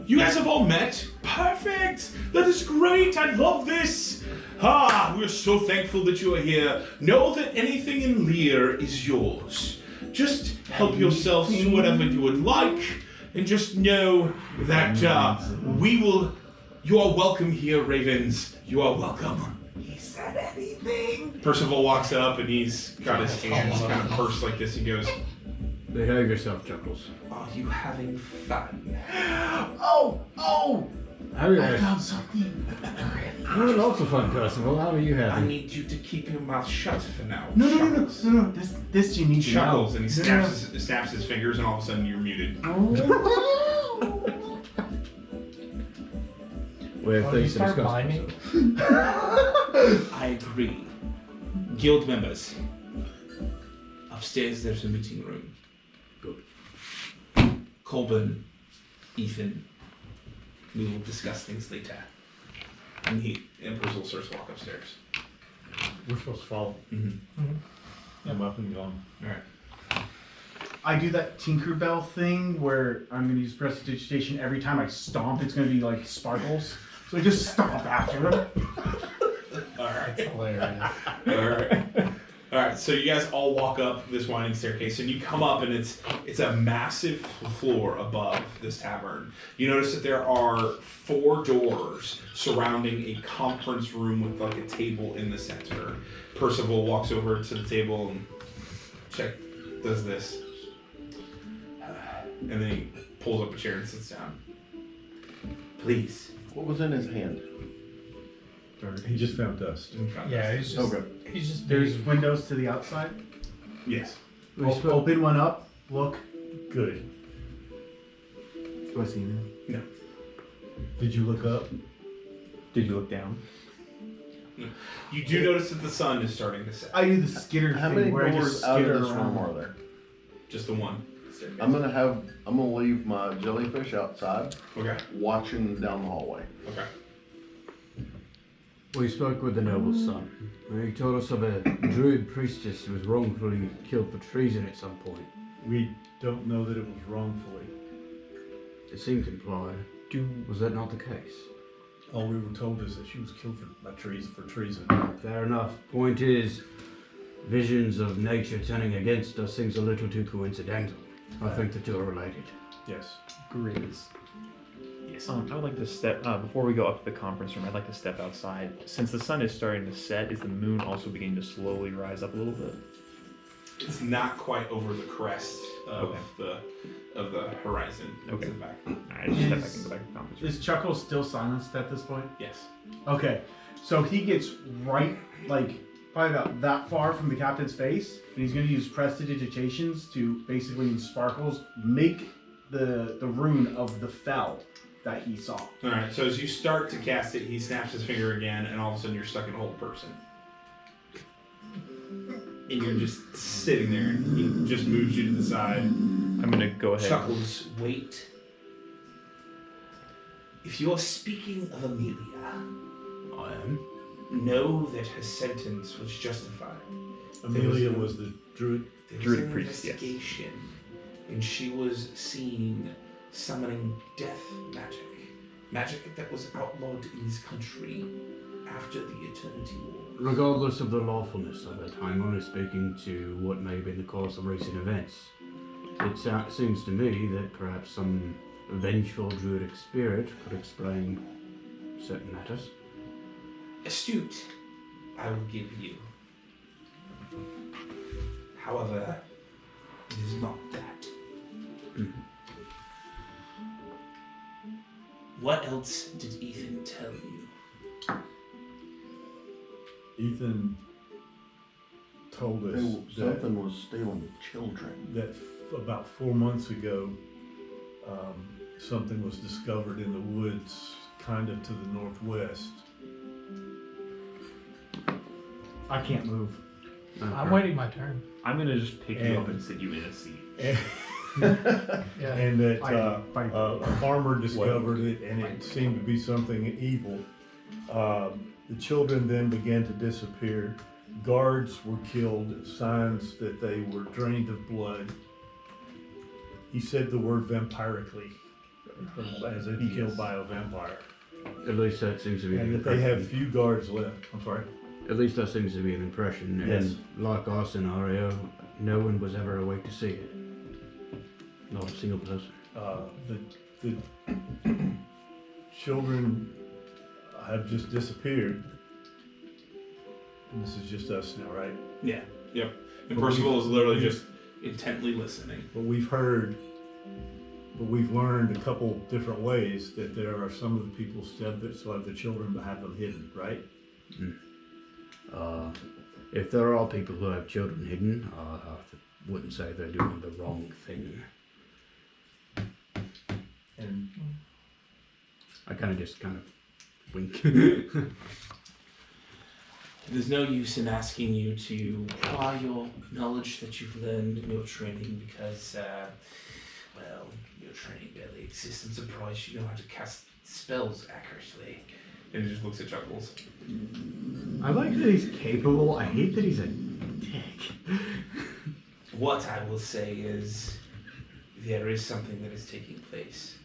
You guys have all met? Perfect! That is great! I love this! We're so thankful that you are here. Know that anything in Lear is yours. Just help yourselves to whatever you would like, and just know that you are welcome here, Ravens. You are welcome. He said anything? Percival walks up and he's got his hands kind of pursed like this. He goes, Behave yourself, Chuckles. "Are you having fun?" Oh! How are you I having? found something. You're lots of fun, Percival. How are you I having? need you to keep your mouth shut for now. No. Chuckles. This you need to know. Chuckles, and he snaps his fingers, and all of a sudden you're muted. We have Oh, you things to start discuss. miming? Percival. I agree. Guild members. Upstairs there's a meeting room. Good. Colburn, Ethan, we will discuss things later. And Percival starts to walk upstairs. We're supposed to follow. I'm up and gone. Alright. I do that Tinkerbell thing where I'm going to use prestidigitation every time I stomp. It's going to be like sparkles. So I just stomp after him. Alright. Hilarious. Alright. Alright, so you guys all walk up this winding staircase and you come up and it's a massive floor above this tavern. You notice that there are 4 doors surrounding a conference room with like a table in the center. Percival walks over to the table and does this. And then he pulls up a chair and sits down. Please. What was in his hand? He just found dust. Yeah, he's just. Okay. He's just. There's windows to the outside. Yes. Open one up. Look. Good. Do I see him? No. Did you look up? Did you look down? You do notice that the sun is starting to set. I do the skitter How thing many where I doors just out skitter of this around. room are there? Just the one. I'm gonna leave my jellyfish outside, Okay. watching down the hallway. Okay. We spoke with the noble's son. He told us of a druid priestess who was wrongfully killed for treason at some point. We don't know that it was wrongfully. It seemed implied. Was that not the case? All we were told is that she was killed for treason. Fair enough. Point is, visions of nature turning against us seems a little too coincidental. I think the two are related. Yes. Grizz. Yes. I would like to step, before we go up to the conference room, I'd like to step outside. Since the sun is starting to set, is the moon also beginning to slowly rise up a little bit? It's not quite over the crest of the horizon. Okay. It's in the back. Alright, just step back and go back to the conference room. Is Chuckles still silenced at this point? Yes. Okay. So he gets right, like, probably about that far from the captain's face, and he's going to use prestidigitations to basically, in sparkles, make the rune of the fell that he saw. Alright, so as you start to cast it, he snaps his finger again, and all of a sudden you're stuck in a whole person. And you're just sitting there, and he just moves you to the side. I'm gonna go ahead. Chuckles, wait. If you are speaking of Amelia, I am. know that her sentence was justified. Amelia was the druid. There was Druid an priest, yes. investigation, and she was seen summoning death magic. Magic that was outlawed in this country after the Eternity War. Regardless of the lawfulness of it, I'm only speaking to what may have been the cause of recent events. It seems to me that perhaps some vengeful druidic spirit could explain certain matters. Astute, I will give you. However, it is not that. What else did Ethan tell you? Ethan told us Something was stealing children. that about 4 months ago, something was discovered in the woods, kind of to the northwest. I can't move. I'm waiting my turn. I'm gonna just pick you up and sit you in a seat. Yeah. And that Fight. a farmer discovered it, and it seemed to be something evil. The children then began to disappear. Guards were killed, signs that they were drained of blood. He said the word vampirically, as if killed by a vampire. At least that seems to be an And that they have impression. few guards left. I'm sorry. At least that seems to be an impression. Yes. And like our scenario, no one was ever awake to see it. Not a single person. The children have just disappeared. And this is just us now, right? Yeah. Yep. And Percival is literally just intently listening. But we've learned a couple different ways that there are some of the people still have their children but have them hidden, right? If there are people who have children hidden, I wouldn't say they're doing the wrong thing. And I kind of wink. There's no use in asking you to apply your knowledge that you've learned in your training because, well, your training barely exists. I'm surprised you know how to cast spells accurately. And he just looks at Chuckles. I like that he's capable. I hate that he's a dick. What I will say is, there is something that is taking place.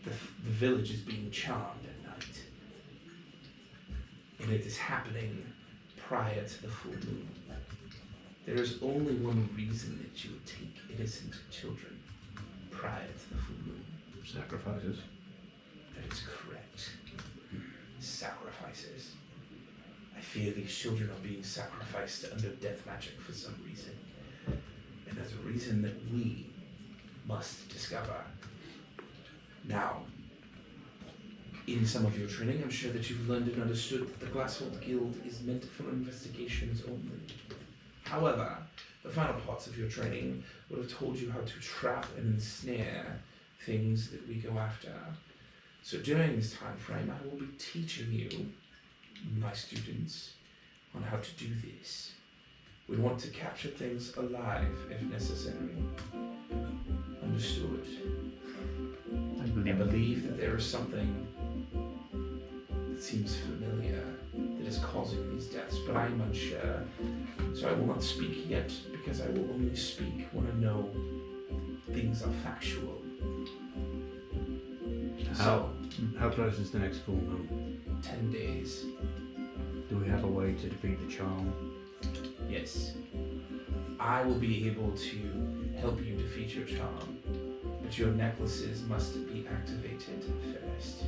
The village is being charmed at night. And it is happening prior to the full moon. There is only one reason that you would take innocent children prior to the full moon. Sacrifices. That is correct. Sacrifices. I fear these children are being sacrificed under death magic for some reason. And there's a reason that we must discover. Now, in some of your training, I'm sure that you've learned and understood that the Glassholt Guild is meant for investigations only. However, the final parts of your training would have told you how to trap and ensnare things that we go after. So during this time frame, I will be teaching you, my students, on how to do this. We want to capture things alive if necessary. Understood? I believe that there is something that seems familiar that is causing these deaths, but I am unsure. So I will not speak yet, because I will only speak when I know things are factual. How close is the next full moon? 10 days. Do we have a way to defeat the charm? Yes. I will be able to help you defeat your charm, but your necklaces must be activated first.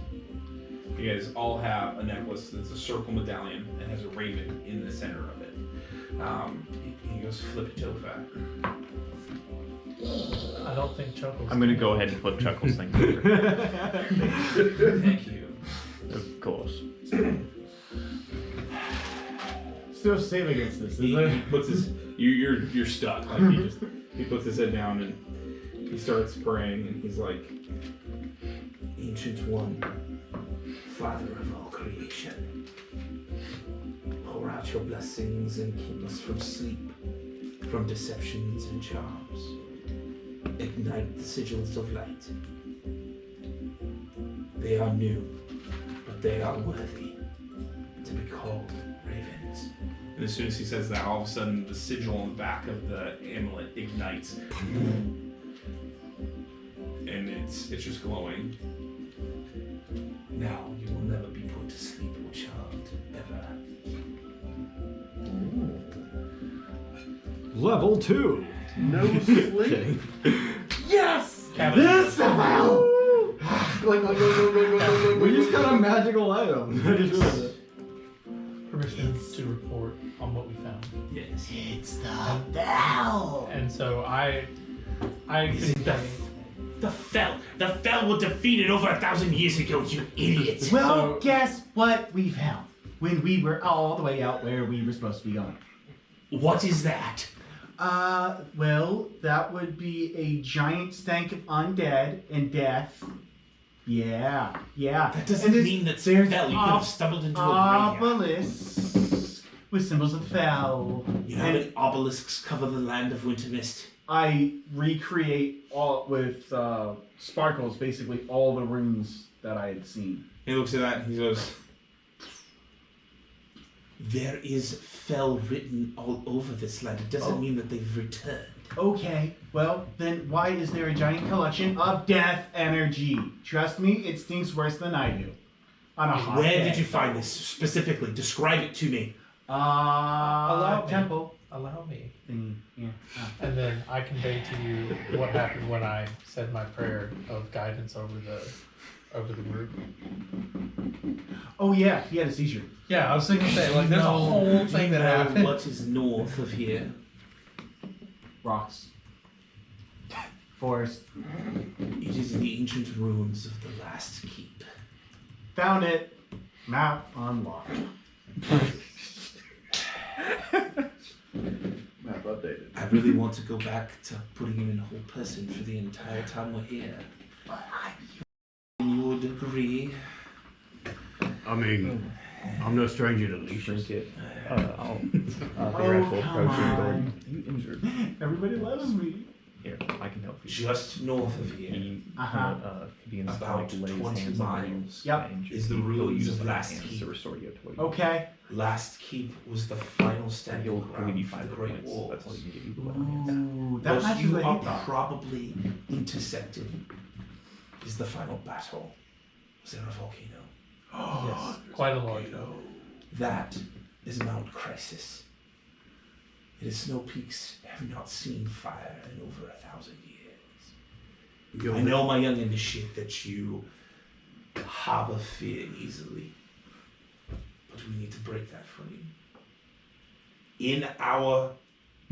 You guys all have a necklace that's a circle medallion and has a raven in the center of it. He goes, flip it over. I don't think Chuckles. I'm gonna go ahead and flip Chuckles' thing over. Thank you. Of course. Still safe against this, He isn't it? Puts his you're stuck. Like he puts his head down and he starts praying and he's like, Ancient One, Father of all creation, pour out your blessings and keep us from sleep, from deceptions and charms. Ignite the sigils of light. They are new, but they are worthy to be called ravens. and as soon as he says that, all of a sudden the sigil on the back of the amulet ignites, and it's just glowing. Now you will never be put to sleep or charmed, ever. Level 2. No sleep. Yes! Kevin. This hell! We just got a magical item. I just realized it. Permission to report on what we found. Yes. It's the bell! And so I Is it could the Fel? The Fel were defeated over 1,000 years ago, you idiot! Well, So- guess what we found when we were all the way out where we were supposed to be going? What is that? Well, that would be a giant stank of undead and death. Yeah. That doesn't And there's- mean that there's Fel, you could have stumbled into a graveyard. obelisks with symbols of Fel. You know how many obelisks cover the land of Wintermist? I recreate all with sparkles, basically all the runes that I had seen. He looks at that and he goes, There is Fel written all over this land. It doesn't Oh. mean that they've returned. Okay, well, then why is there a giant collection of death energy? Trust me, it stinks worse than I do. On a hot Where day. did you find this specifically? Describe it to me. Allow me. temple allow me. thingy. Yeah. And then I convey to you what happened when I said my prayer of guidance over the group. Oh yeah, he had a seizure. Yeah, I was thinking say like there's a whole thing that happened. What is north of here? Rocks. Forest. It is the ancient ruins of the last keep. Found it. Map unlocked. Map updated. I really want to go back to putting him in whole person for the entire time we're here. You would agree? I mean, I'm no stranger to leashes. Drink it. I'll Oh, come on. You injured. Everybody loves me. Here, I can help you. Just north of here, He begins to about like lay 20 his hands on you. miles, Yep. is the He'll ruins use of his Last hands Keep. to restore you to what you Okay. Last Keep was the final standing He'll give ground you for 5 the Great points. Wars. That's all you can give you. With one hand. Ooh, that What matches you the are hate thought. probably intercepting is the final battle. Was there a volcano? Yes, quite a large one. That is Mount Crisis. It is snow peaks have not seen fire in over 1,000 years. I know, my young initiate, that you harbor fear easily, but we need to break that from you. In our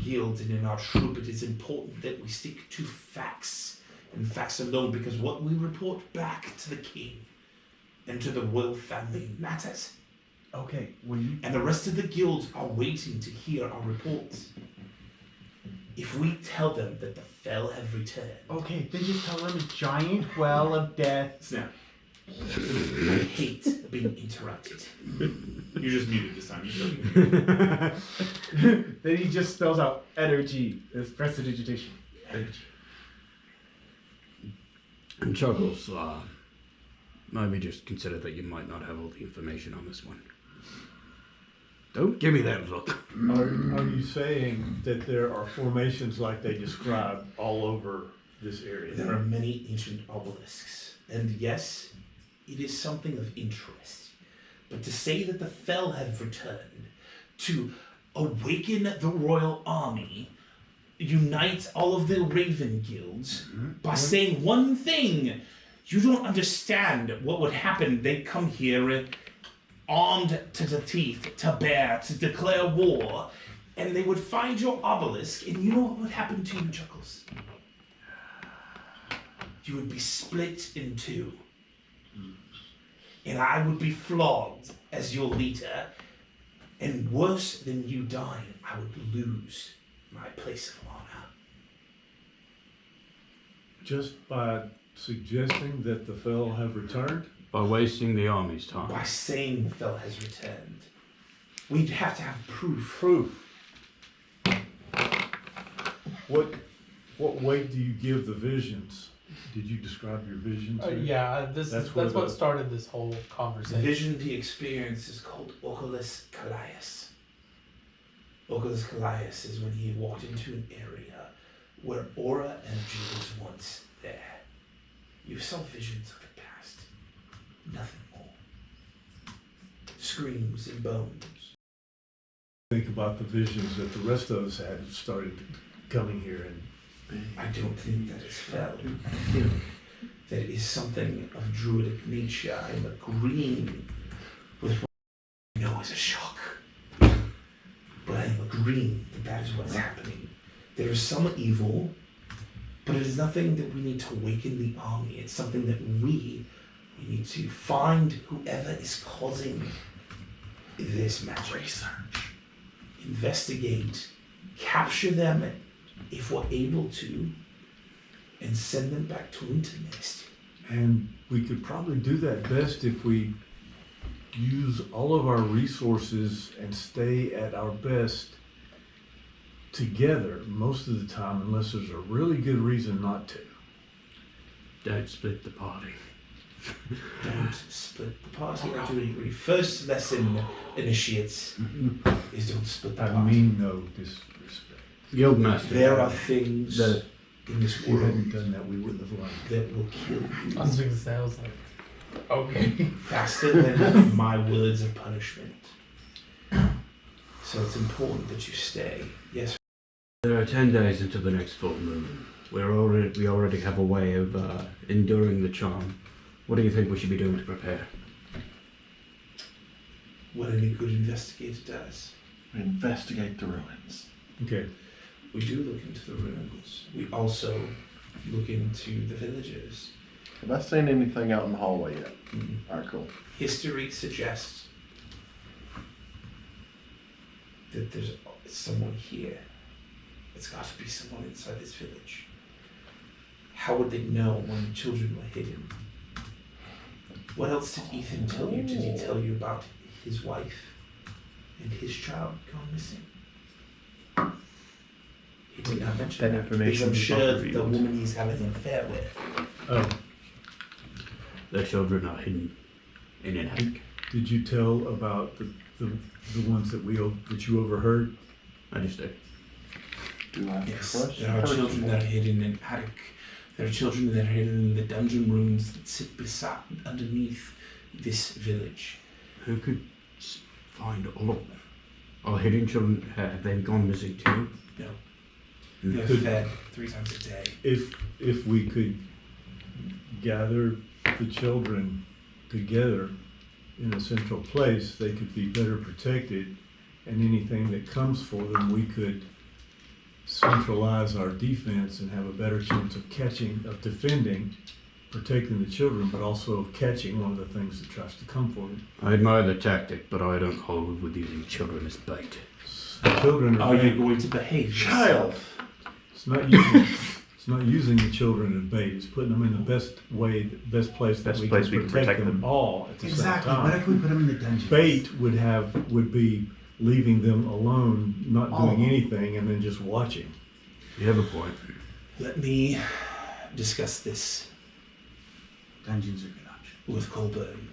guild and in our troop, it is important that we stick to facts and facts alone, because what we report back to the king and to the royal family matters. Okay, well you... And the rest of the guilds are waiting to hear our reports. If we tell them that the Fel have returned... Okay, then just tell them a giant well of death. Snap. I hate being interrupted. You just muted this time. Then he just spells out energy. It's prestidigitation. Energy. And Chuckles, maybe just consider that you might not have all the information on this one. Don't give me that look. Are you saying that there are formations like they described all over this area? There are many ancient obelisks, and yes, it is something of interest. But to say that the Fel have returned to awaken the royal army, unite all of the Raven guilds by saying one thing, you don't understand what would happen. They'd come here armed to the teeth, to bear, to declare war, and they would find your obelisk, and you know what would happen to you, Chuckles? You would be split in two. And I would be flogged as your leader, and worse than you dying, I would lose my place of honor. Just by suggesting that the Fel have returned? By wasting the army's time. By saying the Fel has returned. We'd have to have proof. What weight do you give the visions? Did you describe your visions? here? Yeah, that's where what started this whole The conversation. vision he experienced is called Oculus Callias. Oculus Callias is when he walked into an area where aura energy was once there. You saw visions of the past. Nothing more. Screams and bones. Think about the visions that the rest of us had started coming here, and I don't think that is Fel. I think that it is something of druidic nature. I'm agreeing with what I know is a shock. But I am agreeing that that is what is happening. There is some evil, but it is nothing that we need to awaken the army. It's something that we need to find whoever is causing this magic. Research. Investigate. Capture them if we're able to, and send them back to Wintermist. And we could probably do that best if we use all of our resources and stay at our best together most of the time, unless there's a really good reason not to. Don't split the party. Don't split the party. I do agree. First lesson, initiates, is don't split the I party. mean no disrespect. Guildmaster. There are things that in this If you world hadn't done that, we wouldn't have learned. that will kill you I was going to say, I was like, okay. faster than my words of punishment. So it's important that you stay. Yes. There are 10 days until the next full moon. We already have a way of enduring the charm. What do you think we should be doing to prepare? What any good investigator does. Investigate the ruins. Okay. We do look into the ruins. We also look into the villages. Have I seen anything out in the hallway yet? Mhm. Alright, cool. History suggests that there's someone here. It's got to be someone inside this village. How would they know when children were hidden? What else did Ethan tell you? Did he tell you about his wife and his child gone missing? He did not mention That that information because I'm was not sure the revealed. woman he's having an affair with. Oh, Their children are hidden in an attic. did you tell about the ones that you overheard? I just did. Do I Yes, trust there are her? children that are hidden in attic. There are children that are hidden in the dungeon rooms that sit beside, underneath this village. Who could find all of them? Are hidden children, have they gone missing too? No. Hmm. They're Could- fed 3 times a day. If we could gather the children together in a central place, they could be better protected, and anything that comes for them, we could centralize our defense and have a better chance of defending, protecting the children, but also of catching one of the things that tries to come for them. I admire the tactic, but I don't hold with using children as bait. The children are Are you bait. going to behave? Child. It's not using the children as bait. It's putting them in the best place that Best we place can we can protect protect them them. all at the Exactly. same What time. if we put them in the dungeon? Bait would be leaving them alone, not All of doing them. anything, and then just watching. You have a point. Let me discuss this Dungeons are a good option. with Colburn.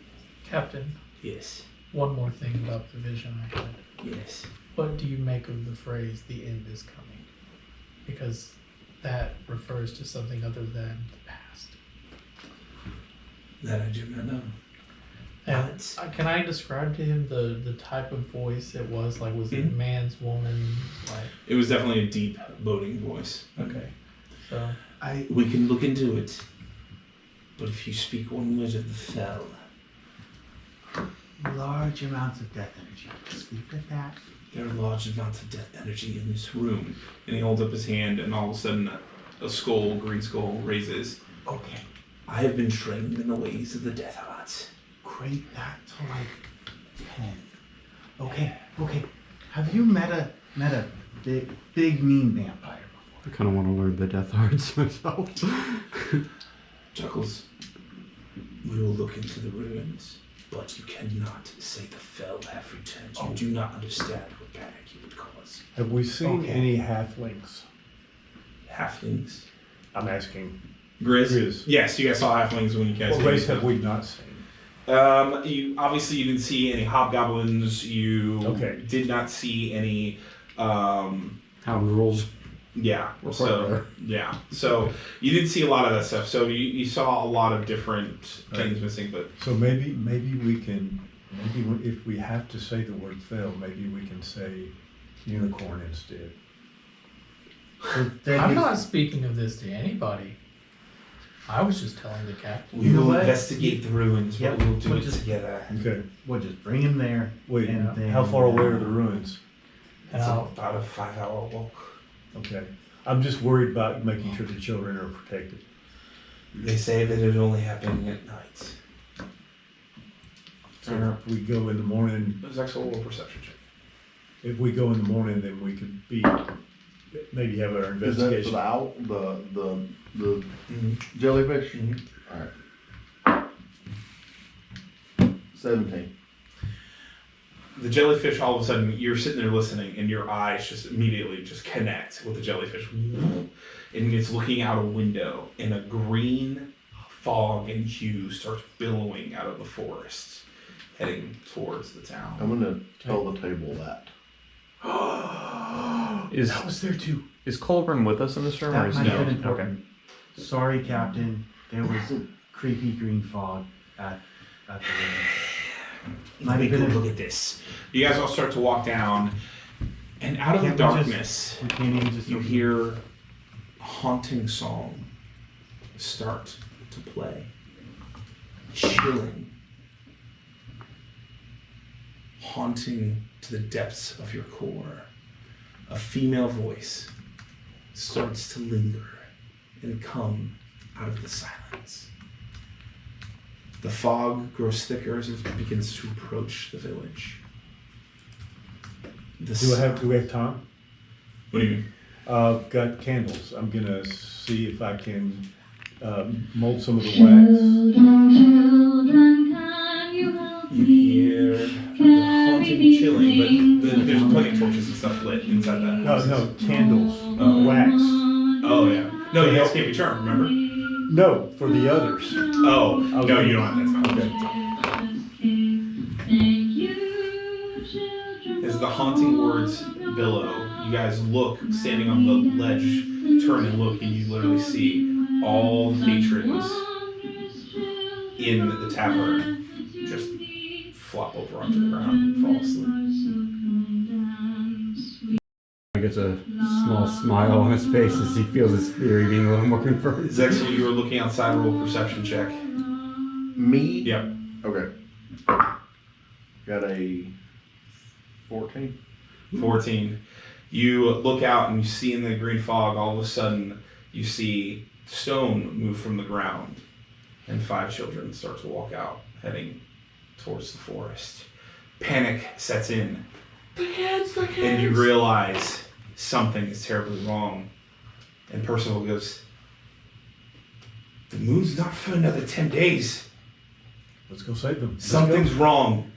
Captain, Yes, one more thing about the vision I had. yes. What do you make of the phrase "the end is coming"? Because that refers to something other than the past. That I do not know. And What? can I describe to him the type of voice it was? Like, was it Mhm. man's, woman? Like, It was definitely a deep, boding voice. okay. So, We can look into it, but if you speak one word of the fell, Large amounts of death energy. Just leave it at that. there are large amounts of death energy in this room. And he holds up his hand, and all of a sudden, a skull, green skull, raises. Okay. I have been trained in the ways of the Death Arts. Crank that to like 10. Okay. Have you met a big mean vampire I kind of want to learn the death arts myself. Chuckles, we will look into the ruins, but you cannot say the fell have returned. You do not understand what panic you would cause. Have we seen Okay. any halflings? Halflings. I'm asking. Grizz? Yes, you guys saw halflings when you guys What race have we not seen? You obviously you didn't see any hobgoblins. You Okay. did not see any. Hound rules. Yeah. We're quite So rare. yeah. So you didn't see a lot of that stuff. So you saw a lot of different things Right. missing, but So maybe we can, if we have to say the word fell, maybe we can say unicorn instead. I'm not speaking of this to anybody. I was just telling the captain. we You know will what? investigate the ruins. Yeah, but we'll do we'll it just- together. Okay. We'll just bring him there. Wait, And then- how far away are the ruins? And It's I'll, about a 5-hour walk. Okay. I'm just worried about making sure the children are protected. They say that it only happened at night. So if we go in the morning, There's actually a little perception check. if we go in the morning, then we could maybe have our Is that for investigation. the owl? The Mm-hmm. jellyfish? Mhm. Alright. 17. The jellyfish, all of a sudden, you're sitting there listening, and your eyes just immediately just connect with the jellyfish. And it's looking out a window, and a green fog and hue starts billowing out of the forest, heading towards the town. I'm gonna tell the table that. Is That was there too. is Colburn with us in this room, or That is might he? have been Okay. important. Sorry, Captain. There was creepy green fog at the ruins. Let me go look at this. You guys all start to walk down, and out of the Can't we just- darkness, We can't even just you hear a haunting song start to play. Chilling. Haunting to the depths of your core. A female voice starts to linger and come out of the silence. The fog grows thicker as it begins to approach the village. Do we have time? What do you mean? I've got candles. I'm gonna see if I can mold some of the wax. You hear the plenty of torches and stuff lit inside that. No, candles, Oh. wax. Oh yeah. No, you guys can't be charmed. Remember? No, for the others. Oh I was no, like- you don't have that time. Okay. As the haunting words billow, you guys look, standing on the ledge, turn and look, and you literally see all the patrons in the tavern just flop over onto the ground and fall asleep. He gets a small smile on his face as he feels his theory being a little more confirmed. Zexel, you were looking outside, roll a perception check. Me? Yep. Okay. Got a 14. 14. You look out and you see in the green fog, all of a sudden, you see stone move from the ground, and 5 children start to walk out, heading towards the forest. Panic sets in, and you realize something is terribly wrong. And Percival goes, "The moon's not for another 10 days. Let's go save them. Something's wrong."